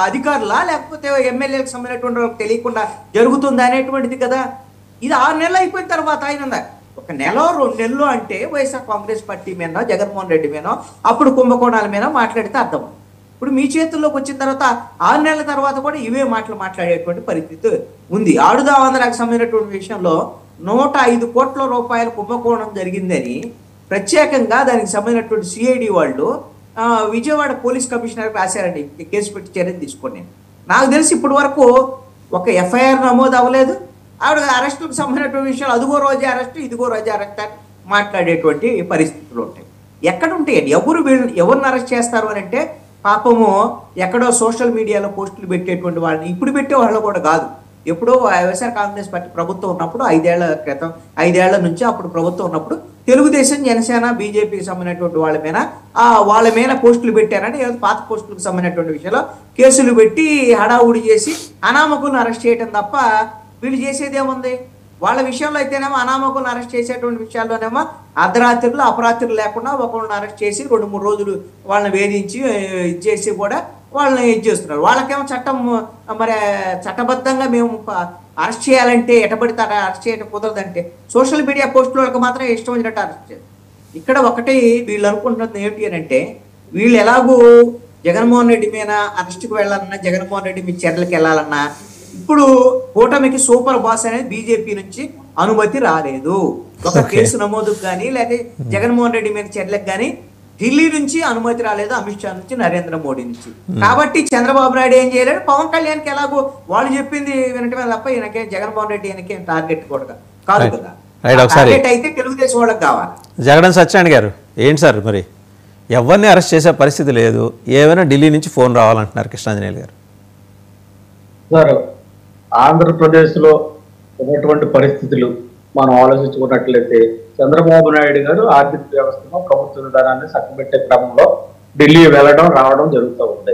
అధికారులా లేకపోతే ఎమ్మెల్యేలకు సంబంధించినటువంటి వాళ్ళకి తెలియకుండా జరుగుతుందా అనేటువంటిది కదా. ఇది 6 నెలలు అయిపోయిన తర్వాత ఆయన 1 నెల 2 నెలలు అంటే వైఎస్ఆర్ కాంగ్రెస్ పార్టీ మీద జగన్మోహన్ రెడ్డి మీద అప్పుడు కుంభకోణాల మీద మాట్లాడితే అర్థం. ఇప్పుడు మీ చేతుల్లోకి వచ్చిన తర్వాత 6 నెలల తర్వాత కూడా ఇవే మాట్లాడేటువంటి పరిస్థితి ఉంది. ఆడుదావందరాకు సంబంధించినటువంటి విషయంలో 105 కోట్ల రూపాయల కుంభకోణం జరిగిందని ప్రత్యేకంగా దానికి సంబంధించినటువంటి సిఐడి వాళ్ళు విజయవాడ పోలీస్ కమిషనర్కి రాశారండి, కేసు పెట్టి చర్యలు తీసుకోండి. నాకు తెలిసి ఇప్పటి వరకు ఒక ఎఫ్ఐఆర్ నమోదు అవ్వలేదు. ఆవిడ అరెస్టులకు సంబంధించినటువంటి విషయాలు అదిగో రోజే అరెస్ట్, ఇదిగో రోజే అరెస్ట్ అని మాట్లాడేటువంటి పరిస్థితులు ఉంటాయి. ఎక్కడ ఉంటాయండి? ఎవరిని అరెస్ట్ చేస్తారు అని అంటే పాపము ఎక్కడో సోషల్ మీడియాలో పోస్టులు పెట్టేటువంటి వాళ్ళని ఇప్పుడు పెట్టే వాళ్ళు కూడా కాదు. ఎప్పుడో వైఎస్ఆర్ కాంగ్రెస్ పార్టీ ప్రభుత్వం ఉన్నప్పుడు 5 ఏళ్ల క్రితం, 5 ఏళ్ల నుంచి అప్పుడు ప్రభుత్వం ఉన్నప్పుడు తెలుగుదేశం, జనసేన, బీజేపీకి సంబంధించినటువంటి వాళ్ళ మీద పోస్టులు పెట్టారని పాత పోస్టులకు సంబంధించినటువంటి విషయంలో కేసులు పెట్టి హడావుడి చేసి అనామకులను అరెస్ట్ చేయటం తప్ప వీళ్ళు చేసేది ఏముంది? వాళ్ళ విషయంలో అయితేనేమో అనామకులను అరెస్ట్ చేసేటువంటి విషయాల్లోనేమో అర్ధరాత్రులు అపరాత్రులు లేకుండా ఒకళ్ళని అరెస్ట్ చేసి 2-3 రోజులు వాళ్ళని వేధించి చేసి కూడా వాళ్ళని చేస్తున్నారు. వాళ్ళకేమో చట్టం మరి చట్టబద్ధంగా మేము అరెస్ట్ చేయాలంటే ఎటబడితే అరెస్ట్ చేయడం కుదరదంటే సోషల్ మీడియా పోస్టులకు మాత్రం ఇష్టం వచ్చినట్టు అరెస్ట్ చేయాలి. ఇక్కడ ఒకటి వీళ్ళు అనుకుంటున్నది ఏంటి అని అంటే, వీళ్ళు ఎలాగూ జగన్మోహన్ రెడ్డి మీద అరెస్ట్కి వెళ్ళాలన్నా, జగన్మోహన్ రెడ్డి మీ చర్యలకు వెళ్ళాలన్నా ఇప్పుడు కూటమికి సూపర్ బాస్ అనేది బీజేపీ నుంచి అనుమతి రాలేదు. ఒక కేసు నమోదుకు కానీ లేకపోతే జగన్మోహన్ రెడ్డి మీద చర్యలకు కానీ ఢిల్లీ నుంచి అనుమతి రాలేదు, అమిత్ షా నుంచి, నరేంద్ర మోడీ నుంచి. కాబట్టి చంద్రబాబు నాయుడు ఏం చేయలేడు. పవన్ కళ్యాణ్కి ఎలాగో వాళ్ళు చెప్పింది వినటమే తప్ప ఈయనకే జగన్మోహన్ రెడ్డి ఈయనకి టార్గెట్ కూడా కాదు కదా. టార్గెట్ అయితే తెలుగుదేశం వాళ్ళకి కావాలి. జగన్ సత్యనారాయణ గారు ఏంటి సార్, మరి ఎవరిని అరెస్ట్ చేసే పరిస్థితి లేదు, ఏమైనా ఢిల్లీ నుంచి ఫోన్ రావాలంటున్నారు కృష్ణాంజనేయులు గారు. సార్, ఆంధ్రప్రదేశ్లో ఉన్నటువంటి పరిస్థితులు మనం ఆలోచించుకున్నట్లయితే చంద్రబాబు నాయుడు గారు ఆర్థిక వ్యవస్థను, ప్రభుత్వ విధానాన్ని చక్కబెట్టే క్రమంలో ఢిల్లీ వెళ్ళడం రావడం జరుగుతూ ఉంది.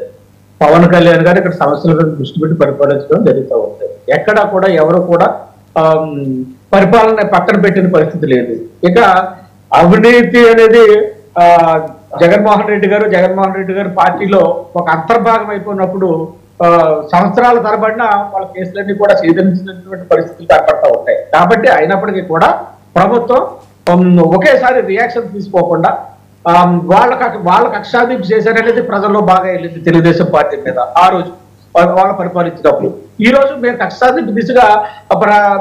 పవన్ కళ్యాణ్ గారు ఇక్కడ సమస్యల మీద దృష్టి పెట్టి పరిపాలించడం జరుగుతూ ఉంది. ఎక్కడా కూడా ఎవరు కూడా పరిపాలన పక్కన పెట్టిన పరిస్థితి లేదు. ఇక అవినీతి అనేది జగన్మోహన్ రెడ్డి గారు పార్టీలో ఒక అంతర్భాగం అయిపోయినప్పుడు సంవత్సరాల తరబడిన వాళ్ళ కేసులన్నీ కూడా ఛేదించినటువంటి పరిస్థితులు ఏర్పడతా ఉంటాయి. కాబట్టి అయినప్పటికీ కూడా ప్రభుత్వం ఒకేసారి రియాక్షన్ తీసుకోకుండా వాళ్ళ కక్షాదింపు చేశారనేది ప్రజల్లో బాగా వెళ్ళింది తెలుగుదేశం పార్టీ మీద ఆ రోజు వాళ్ళు పరిపాలించినప్పుడు. ఈ రోజు మేము కక్షాదింపు దిశగా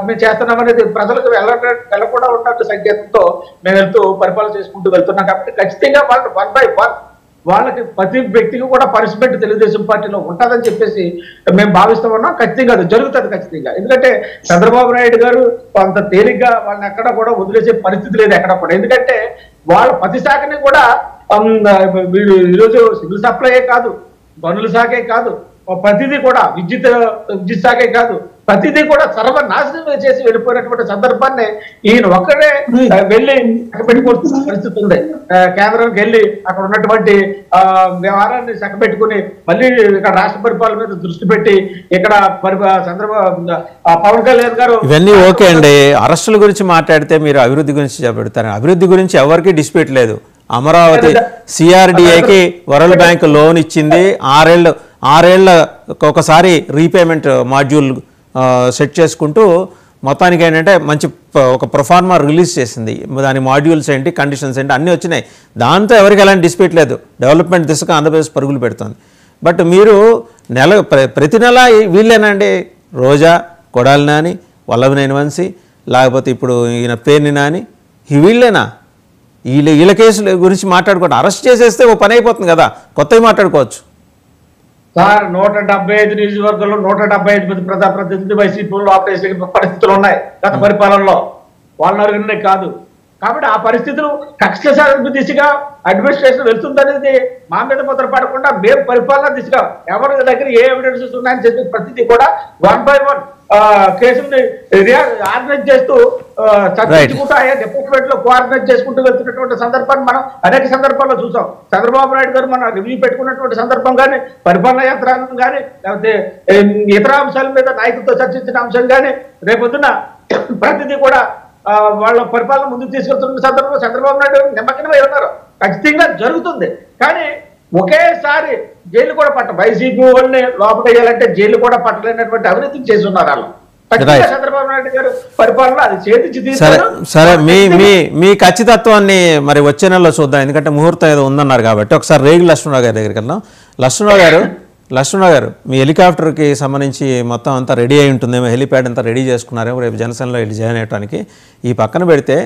మేము చేస్తున్నాం అనేది ప్రజలకు వెళ్ళకుండా ఉన్నట్టు సంకేతంతో మేము వెళ్తూ పరిపాలన చేసుకుంటూ వెళ్తున్నాం. కాబట్టి ఖచ్చితంగా వాళ్ళు 1 by 1 వాళ్ళకి ప్రతి వ్యక్తికి కూడా పనిష్మెంట్ తెలుగుదేశం పార్టీలో ఉంటుందని చెప్పేసి మేము భావిస్తూ ఉన్నాం. ఖచ్చితంగా అది జరుగుతుంది ఖచ్చితంగా. ఎందుకంటే చంద్రబాబు నాయుడు గారు అంత తేలిగ్గా వాళ్ళని ఎక్కడ కూడా వదిలేసే పరిస్థితి లేదు ఎక్కడ కూడా. ఎందుకంటే వాళ్ళ ప్రతి శాఖని కూడా ఈరోజు సివిల్ సప్లైయే కాదు, గనుల శాఖే కాదు, ప్రతిదీ కూడా విద్యుత్ శాఖే కాదు, ప్రతిదీ కూడా సర్వనాశనం చేసి వెళ్ళిపోయినటువంటి సందర్భాన్ని ఈయన ఒక్కడే వెళ్ళి పెట్టుకోవాల్సిన పరిస్థితి ఉంది. కేంద్రానికి వెళ్ళి అక్కడ ఉన్నటువంటి వ్యవహారాన్ని చక్కబెట్టుకుని మళ్ళీ ఇక్కడ రాష్ట్ర పరిపాలన మీద దృష్టి పెట్టి ఇక్కడ పవన్ కళ్యాణ్ గారు ఇవన్నీ ఓకే అండి. అరెస్టుల గురించి మాట్లాడితే మీరు అభివృద్ధి గురించి చెప్పెడతారు. అభివృద్ధి గురించి ఎవరికి డిస్ప్యూట్ లేదు. అమరావతి సిఆర్డిఏకి వరల్డ్ బ్యాంక్ లోన్ ఇచ్చింది. 6 ఏళ్ళ ఒకసారి రీపేమెంట్ మాడ్యూల్ సెట్ చేసుకుంటూ మొత్తానికి ఏంటంటే మంచి ఒక ప్రొఫార్మా రిలీజ్ చేసింది. దాని మాడ్యూల్స్ ఏంటి, కండిషన్స్ ఏంటి అన్నీ వచ్చినాయి. దాంతో ఎవరికి ఎలాంటి డిస్ప్యూట్ లేదు. డెవలప్మెంట్ దిశగా ఆంధ్రప్రదేశ్ పరుగులు పెడుతుంది. బట్ మీరు ప్రతి నెల వీళ్ళేనండి, రోజా, కొడాలి నాని, వల్లభనేని వంశీ, లేకపోతే ఇప్పుడు ఈయన పేర్ని నాని, వీళ్ళేనా? వీళ్ళ కేసుల గురించి మాట్లాడుకోండి. అరెస్ట్ చేసేస్తే ఓ పని అయిపోతుంది కదా, కొత్తవి మాట్లాడుకోవచ్చు. సార్ 175 నియోజకవర్గంలో 175 మంది ప్రజాప్రతినిధులు వైసీపీలో ఆపరేషన్ పరిస్థితులు ఉన్నాయి గత పరిపాలనలో. వాళ్ళ అరుగునే కాదు. కాబట్టి ఆ పరిస్థితులు కక్ష సాధింపు దిశగా అడ్మినిస్ట్రేషన్ వెళ్తుందనేది మా మీద ముద్ర పడకుండా మేము పరిపాలన దిశగా ఎవరి దగ్గర ఏ ఎవిడెన్సెస్ ఉన్నాయని చెప్పి ప్రతిదీ కూడా 1 by 1 కేసుని ఆర్గనైజ్ చేస్తూ చర్చించుకుంటూ ఆయా డిపార్ట్మెంట్ లో కోఆర్డినేట్ చేసుకుంటూ వెళ్తున్నటువంటి సందర్భాన్ని మనం అనేక సందర్భాల్లో చూసాం. చంద్రబాబు నాయుడు గారు మనం రివ్యూ పెట్టుకున్నటువంటి సందర్భం కానీ, పరిపాలనా యంత్రాంగం కానీ, లేకపోతే ఇతర అంశాల మీద నాయకులతో చర్చించిన అంశం కానీ, రేపొద్దున ప్రతిదీ కూడా వాళ్ళ పరిపాలన ముందుకు తీసుకెళ్తున్న సందర్భంలో చంద్రబాబు నాయుడు నిమ్మకమై ఉన్నారు. ఖచ్చితంగా జరుగుతుంది. కానీ ఒకేసారి జైలు కూడా వైసీపీ వాళ్ళని లోపలేయాలంటే జైలు కూడా పట్టలేనటువంటి అవినీతి చేసి ఉన్నారు వాళ్ళు. చంద్రబాబు నాయుడు గారు పరిపాలన అది చేతించి సరే మీ ఖచ్చితత్వాన్ని మరి వచ్చే నెలలో చూద్దాం. ఎందుకంటే ముహూర్తం ఏదో ఉందన్నారు కాబట్టి ఒకసారి రేగి లక్ష్మణరావు గారి దగ్గరికి వెళ్దాం. లక్ష్మణరావు గారు మీ హెలికాప్టర్కి సంబంధించి మొత్తం అంతా రెడీ అయి ఉంటుందేమో, హెలిప్యాడ్ అంతా రెడీ చేసుకున్నారేమో రేపు జనసేనలో వెళ్ళి జాయిన్ అయ్యడానికి. ఈ పక్కన పెడితే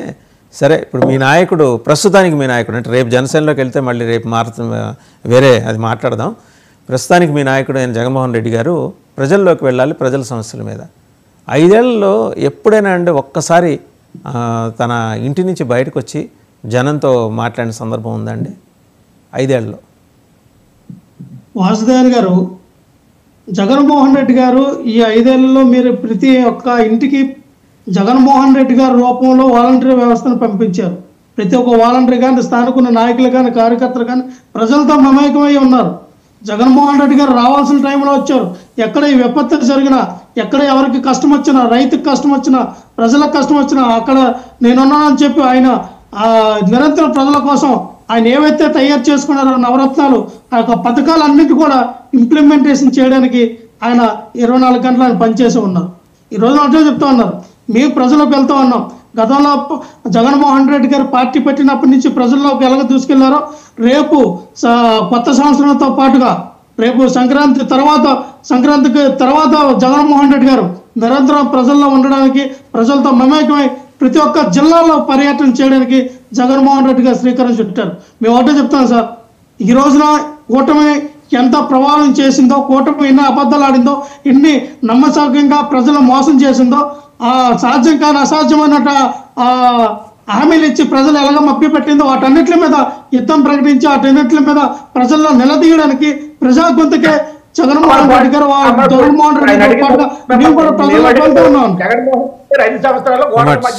సరే, ఇప్పుడు మీ నాయకుడు ప్రస్తుతానికి మీ నాయకుడు అంటే రేపు జనసేనలోకి వెళ్తే మళ్ళీ రేపు వేరే అది మాట్లాడదాం. ప్రస్తుతానికి మీ నాయకుడు ఆయన జగన్మోహన్ రెడ్డి గారు ప్రజల్లోకి వెళ్ళాలి, ప్రజల సమస్యల మీద. 5 ఏళ్లలో ఎప్పుడైనా అంటే ఒక్కసారి తన ఇంటి నుంచి బయటకు వచ్చి జనంతో మాట్లాడిన సందర్భం ఉందండి 5 ఏళ్లలో? వాసుదేవన్ గారు, జగన్మోహన్ రెడ్డి గారు ఈ 5 ఏళ్లలో మీరు ప్రతి ఒక్క ఇంటికి జగన్మోహన్ రెడ్డి గారి రూపంలో వాలంటీర్ వ్యవస్థను పంపించారు. ప్రతి ఒక్క వాలంటీర్ కానీ, స్థానికున్న నాయకులు కానీ, కార్యకర్తలు కానీ ప్రజలతో మమేకమై ఉన్నారు. జగన్మోహన్ రెడ్డి గారు రావాల్సిన టైంలో వచ్చారు. ఎక్కడ ఈ విపత్తు జరిగినా, ఎక్కడ ఎవరికి కష్టం వచ్చినా, రైతుకి కష్టం వచ్చినా, ప్రజలకు కష్టం వచ్చినా అక్కడ నేనున్నానని చెప్పి ఆయన నిరంతరం ప్రజల కోసం ఆయన ఏవైతే తయారు చేసుకున్నారో నవరత్నాలు, ఆ యొక్క పథకాలన్నిటి కూడా ఇంప్లిమెంటేషన్ చేయడానికి ఆయన 24 గంటలు ఆయన పనిచేసి ఉన్నారు. ఈ రోజు అట్లే చెప్తా ఉన్నారు, మేము ప్రజలకు వెళ్తూ ఉన్నాం. గతంలో జగన్మోహన్ రెడ్డి గారు పార్టీ పెట్టినప్పటి నుంచి ప్రజల్లోకి ఎలాగ దూసుకెళ్లారో రేపు కొత్త సంవత్సరంతో పాటుగా రేపు సంక్రాంతికి తర్వాత జగన్మోహన్ రెడ్డి గారు నిరంతరం ప్రజల్లో ఉండడానికి, ప్రజలతో మమేకమై ప్రతి ఒక్క జిల్లాలో పర్యటన చేయడానికి జగన్మోహన్ రెడ్డి గారు శ్రీకారం చుట్టారు. మేము ఒకటే చెప్తాం సార్, ఈ రోజున కూటమి ఎంత ప్రభావం చేసిందో, కూటమి ఎన్ని అబద్ధాలు ఆడిందో, ఎన్ని నమ్మసకంగా ప్రజలు మోసం చేసిందో, సాధ్యం కాని అసాధ్యమైన హామీలు ఇచ్చి ప్రజలు ఎలాగ మభ్య పెట్టిందో వాటన్నిటి మీద యుద్ధం ప్రకటించి వాటన్నిటి మీద ప్రజల్లో నిలదీయడానికి ప్రజా గొంతుకే జగన్మోహన్ రెడ్డి గారు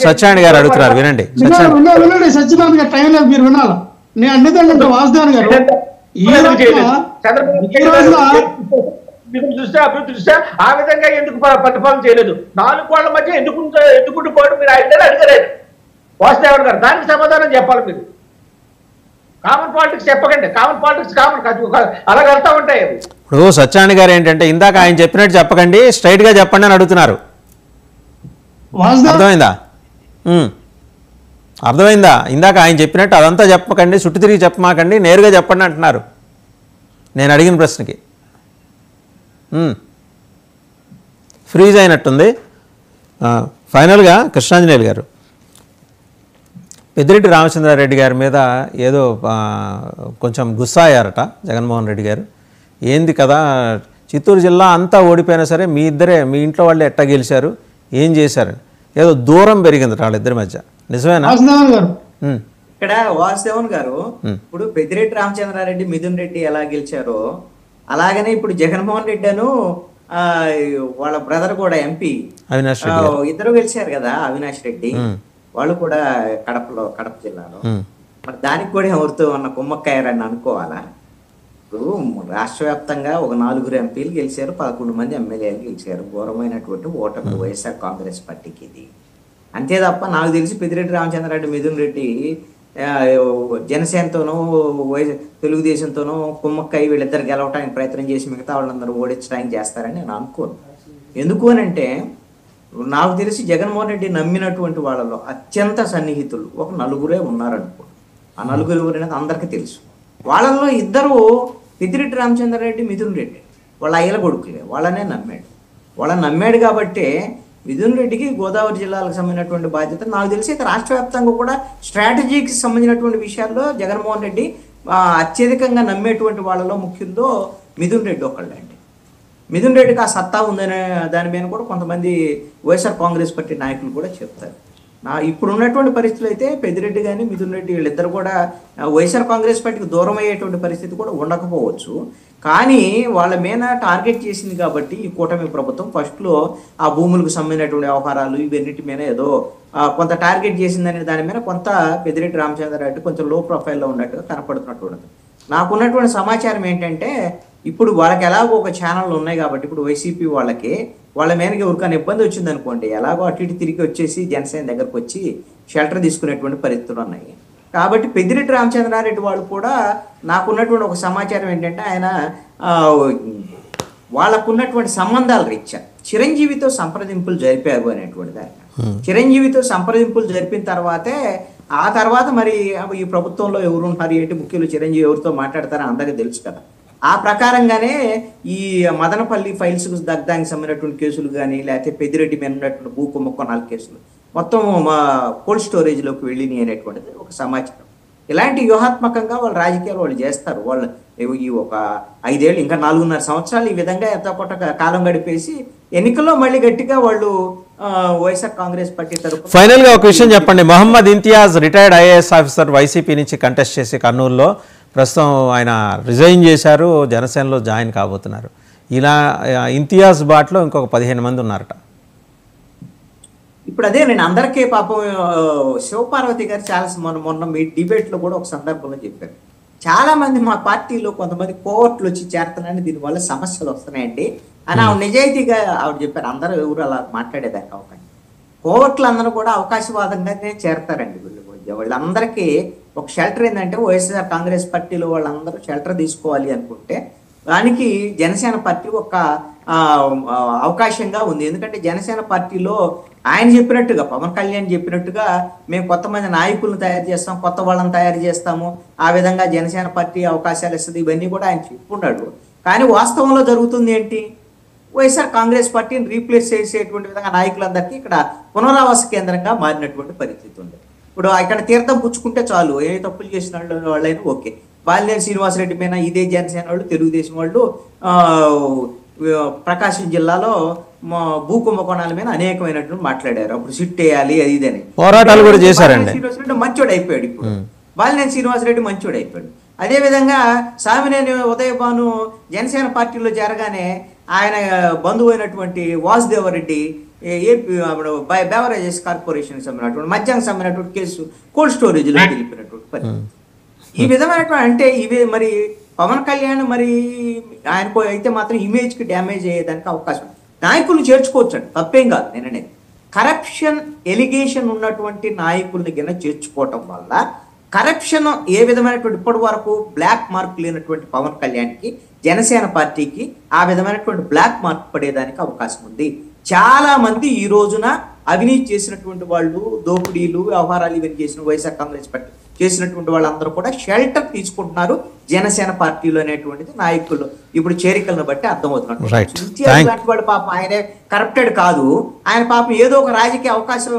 సత్యనారాయణ గారు అడుగుతున్నారు, వినండి. వినండి సత్యనారాయణ గారు, టైం లేదు, మీరు వినాలి. నేను అన్నది ఏంటంటే వాసుదేవన్ గారు, అభివృద్ధి దృష్ట్యా ఆ విధంగా ఎందుకు ప్రతిపాదన చేయలేదు? 4 కోళ్ల మధ్య ఎందుకుంటూ పోవడం మీరు అడిగారు వాసుదేవన్ గారు. దానికి సమాధానం చెప్పాలి మీరు. కామన్ పాలిటిక్స్ చెప్పకండి. కామన్ పాలిటిక్స్ అలా వెళ్తా ఉంటాయి. ఇప్పుడు సత్యనారాయణ గారు ఏంటంటే ఇందాక ఆయన చెప్పినట్టు చెప్పకండి, స్ట్రైట్ గా చెప్పండి అని అడుగుతున్నారు. అర్థమైందా? అర్థమైందా? ఇందాక ఆయన చెప్పినట్టు అదంతా చెప్పకండి, చుట్టు తిరిగి చెప్పమాకండి, నేరుగా చెప్పండి అంటున్నారు నేను అడిగిన ప్రశ్నకి. ఫ్రీజ్ అయినట్టుంది. ఫైనల్గా కృష్ణాంజనేయులు గారు, పెద్దిరెడ్డి రామచంద్రారెడ్డి గారి మీద ఏదో కొంచెం గుస్సా అయ్యారట జగన్మోహన్ రెడ్డి గారు. ఏంది కదా, చిత్తూరు జిల్లా అంతా ఓడిపోయినా సరే మీ ఇంట్లో వాళ్ళు ఎట్టా గెలిచారు, ఏం చేశారు, ఏదో దూరం పెరిగింది వాళ్ళిద్దరి మధ్య, నిజమేనా? ఇక్కడ వాసుదేవన్ గారు, ఇప్పుడు పెద్దిరెడ్డి రామచంద్రారెడ్డి మిథున్ రెడ్డి ఎలా గెలిచారో అలాగనే ఇప్పుడు జగన్మోహన్ రెడ్డి అను వాళ్ళ బ్రదర్ కూడా ఎంపీ అవినాష్ ఇద్దరు గెలిచారు కదా, అవినాష్ రెడ్డి. వాళ్ళు కూడా కడప జిల్లాలో. మరి దానికి కూడా ఎవరితో ఉన్న కుమ్మక్కయ్యారని అనుకోవాలా? ఇప్పుడు రాష్ట్ర వ్యాప్తంగా ఒక 4 ఎంపీలు గెలిచారు, 11 మంది ఎమ్మెల్యేలు గెలిచారు. ఘోరమైనటువంటి ఓటమి వైఎస్ఆర్ కాంగ్రెస్ పార్టీకి ఇది. అంతే తప్ప నాకు తెలిసి పెద్దిరెడ్డి రామచంద్రారెడ్డి మిథున్ రెడ్డి జనసేనతోనూ తెలుగుదేశంతోనూ కుమ్మక్కయ్య వీళ్ళిద్దరు గెలవటానికి ప్రయత్నం చేసి మిగతా వాళ్ళందరూ ఓడించడానికి చేస్తారని నేను అనుకోను. ఎందుకు అని అంటే నాకు తెలిసి జగన్మోహన్ రెడ్డి నమ్మినటువంటి వాళ్ళలో అత్యంత సన్నిహితులు ఒక 4 ఉన్నారనుకో. ఆ 4 అనేది అందరికీ తెలుసు. వాళ్ళల్లో 2 పెద్దిరెడ్డి రామచంద్రారెడ్డి మిథున్ రెడ్డి వాళ్ళ అయ్యల కొడుకులే. వాళ్ళనే నమ్మాడు కాబట్టి మిథున్ రెడ్డికి గోదావరి జిల్లాలకు సంబంధించినటువంటి బాధ్యత నాకు తెలిసి రాష్ట్ర వ్యాప్తంగా కూడా స్ట్రాటజీకి సంబంధించినటువంటి విషయాల్లో జగన్మోహన్ రెడ్డి అత్యధికంగా నమ్మేటువంటి వాళ్ళలో ముఖ్యంలో మిథున్ రెడ్డి ఒకళ్ళండి. మిథున్ రెడ్డికి ఆ సత్తా ఉందనే దాని మీద కూడా కొంతమంది వైఎస్ఆర్ కాంగ్రెస్ పార్టీ నాయకులు కూడా చెప్తారు. ఇప్పుడు ఉన్నటువంటి పరిస్థితులు అయితే పెద్దిరెడ్డి కానీ మిథున్ రెడ్డి వీళ్ళిద్దరు కూడా వైఎస్ఆర్ కాంగ్రెస్ పార్టీకి దూరం అయ్యేటువంటి పరిస్థితి కూడా ఉండకపోవచ్చు. కానీ వాళ్ళ మీద టార్గెట్ చేసింది కాబట్టి ఈ కూటమి ప్రభుత్వం ఫస్ట్లో ఆ భూములకు సంబంధించినటువంటి వ్యవహారాలు ఇవన్నిటి మీద ఏదో కొంత టార్గెట్ చేసిందనే దాని మీద కొంత పెద్దిరెడ్డి రామచంద్రారెడ్డి కొంచెం లో ప్రొఫైల్లో ఉన్నట్టుగా కనపడుతున్నట్టు. నాకున్నటువంటి సమాచారం ఏంటంటే ఇప్పుడు వాళ్ళకి ఎలాగో ఒక ఛానళ్ళు ఉన్నాయి కాబట్టి ఇప్పుడు వైసీపీ వాళ్ళ మీదకి ఎవరికైనా ఇబ్బంది వచ్చింది అనుకోండి, ఎలాగో అటు ఇటు తిరిగి వచ్చేసి జనసేన దగ్గరకు వచ్చి షెల్టర్ తీసుకునేటువంటి పరిస్థితులు ఉన్నాయి. కాబట్టి పెద్దిరెడ్డి రామచంద్రారెడ్డి వాళ్ళు కూడా నాకున్నటువంటి ఒక సమాచారం ఏంటంటే ఆయన వాళ్ళకున్నటువంటి సంబంధాల రీత్యా చిరంజీవితో సంప్రదింపులు జరిపారు అనేటువంటి దాన్ని. చిరంజీవితో సంప్రదింపులు జరిపిన తర్వాతే ఆ తర్వాత మరి ఈ ప్రభుత్వంలో ఎవరు ఉన్నారు ఏంటి, ముఖ్యులు చిరంజీవి ఎవరితో మాట్లాడతారో అందరికీ తెలుసు కదా. ఆ ప్రకారంగానే ఈ మదనపల్లి ఫైల్స్ దానికి సంబంధించినటువంటి కేసులు కానీ లేకపోతే పెద్దిరెడ్డి మీద ఉన్నటువంటి భూ కుంభకోణాల కేసులు మొత్తం మా కోల్డ్ స్టోరేజ్లోకి వెళ్ళినాయి అనేటువంటిది ఒక సమాచారం. ఇలాంటి వ్యూహాత్మకంగా వాళ్ళు రాజకీయాలు వాళ్ళు చేస్తారు. వాళ్ళు ఈ ఒక 5 ఏళ్ళు ఇంకా 4.5 సంవత్సరాలు ఈ విధంగా ఎంత కొట్ట కాలం గడిపేసి ఎన్నికల్లో మళ్ళీ గట్టిగా వాళ్ళు వైఎస్ఆర్ కాంగ్రెస్ పార్టీ తరఫున. ఫైనల్ గా ఒక విషయం చెప్పండి, Mohammed Imtiaz retired IAS officer YCP నుంచి కంటెస్ట్ చేసి కర్నూలులో ప్రస్తుతం ఆయన రిజైన్ చేశారు, జనసేనలో జాయిన్ కాబోతున్నారు. ఇలా ఇంతియాజ్ బాట్లో ఇంకొక 15 మంది ఉన్నారట. ఇప్పుడు అదే నేను అందరికీ పాపం శివపార్వతి గారు చాలా మొన్న మీ డిబేట్లో కూడా ఒక సందర్భంలో చెప్పారు, చాలా మంది మా పార్టీలో కొంతమంది కోర్టులు వచ్చి చేరుతున్నాయని దీనివల్ల సమస్యలు వస్తున్నాయండి అని ఆవిడ నిజాయితీగా ఆవిడ చెప్పారు. అందరూ ఎవరు అలా మాట్లాడేదాకా అవకాశం, కోర్టులు అందరూ కూడా అవకాశవాదంగానే చేరతారండి. వీళ్ళందరికీ ఒక షెల్టర్ ఏంటంటే వైఎస్ఆర్ కాంగ్రెస్ పార్టీలో వాళ్ళందరూ షెల్టర్ తీసుకోవాలి అనుకుంటే దానికి జనసేన పార్టీ ఒక అవకాశంగా ఉంది. ఎందుకంటే జనసేన పార్టీలో ఆయన చెప్పినట్టుగా పవన్ కళ్యాణ్ చెప్పినట్టుగా మేము కొంతమంది నాయకులను తయారు చేస్తాం, కొత్త వాళ్ళని తయారు చేస్తాము, ఆ విధంగా జనసేన పార్టీ అవకాశాలు ఇస్తుంది, ఇవన్నీ కూడా ఆయన చెప్పుకున్నాడు. కానీ వాస్తవంలో జరుగుతుంది ఏంటి, వైఎస్ఆర్ కాంగ్రెస్ పార్టీని రీప్లేస్ చేసేటువంటి విధంగా నాయకులందరికీ ఇక్కడ పునరావాస కేంద్రంగా మారినటువంటి పరిస్థితి ఉంది. ఇప్పుడు ఇక్కడ తీర్థం పుచ్చుకుంటే చాలు, ఏ తప్పులు చేసిన వాళ్ళైనా ఓకే. బాలినేని శ్రీనివాసరెడ్డి మీద ఇదే జనసేన వాళ్ళు తెలుగుదేశం వాళ్ళు ప్రకాశం జిల్లాలో భూ కుంభకోణాల మీద అనేకమైనటువంటి మాట్లాడారు. అప్పుడు సిట్ వేయాలి అది ఇదని పోరాటాలు కూడా చేశారండి. శ్రీనివాసరెడ్డి మంచోడు అయిపోయాడు. ఇప్పుడు బాలినేని శ్రీనివాసరెడ్డి మంచోడు అయిపోయాడు. అదేవిధంగా సామినేని ఉదయభాను జనసేన పార్టీలో చేరగానే ఆయన బంధువు అయినటువంటి వాసుదేవరెడ్డి ఏపీ బెవరేజెస్ కార్పొరేషన్ సంబంధించినటువంటి మద్యానికి సంబంధించినటువంటి కేసు కోల్డ్ స్టోరేజ్లో తెలిపినటువంటి పరిస్థితి. ఈ విధమైనటువంటి అంటే ఇవే మరి పవన్ కళ్యాణ్ మరి ఆయనకు అయితే మాత్రం ఇమేజ్కి డ్యామేజ్ అయ్యేదానికి అవకాశం. నాయకులు చేర్చుకోవచ్చు అండి, తప్పేం కాదు. నేననే కరప్షన్ ఎలిగేషన్ ఉన్నటువంటి నాయకుల్ని కింద చేర్చుకోవటం వల్ల కరప్షన్ ఏ విధమైనటువంటి ఇప్పటి వరకు బ్లాక్ మార్క్ లేనటువంటి పవన్ కళ్యాణ్కి జనసేన పార్టీకి ఆ విధమైనటువంటి బ్లాక్ మార్క్ పడేదానికి అవకాశం ఉంది. చాలా మంది ఈ రోజున అవినీతి చేసినటువంటి వాళ్ళు, దోపిడీలు, వ్యవహారాలు ఇవన్నీ చేసిన వైఎస్ఆర్ కాంగ్రెస్ పార్టీ చేసినటువంటి వాళ్ళందరూ కూడా షెల్టర్ తీసుకుంటున్నారు జనసేన పార్టీలో అనేటువంటిది నాయకులు ఇప్పుడు చేరికలను బట్టి అర్థమవుతున్నట్టు. Right. వాడు పాపం ఆయనే కరప్టెడ్ కాదు, ఆయన పాపం ఏదో ఒక రాజకీయ అవకాశం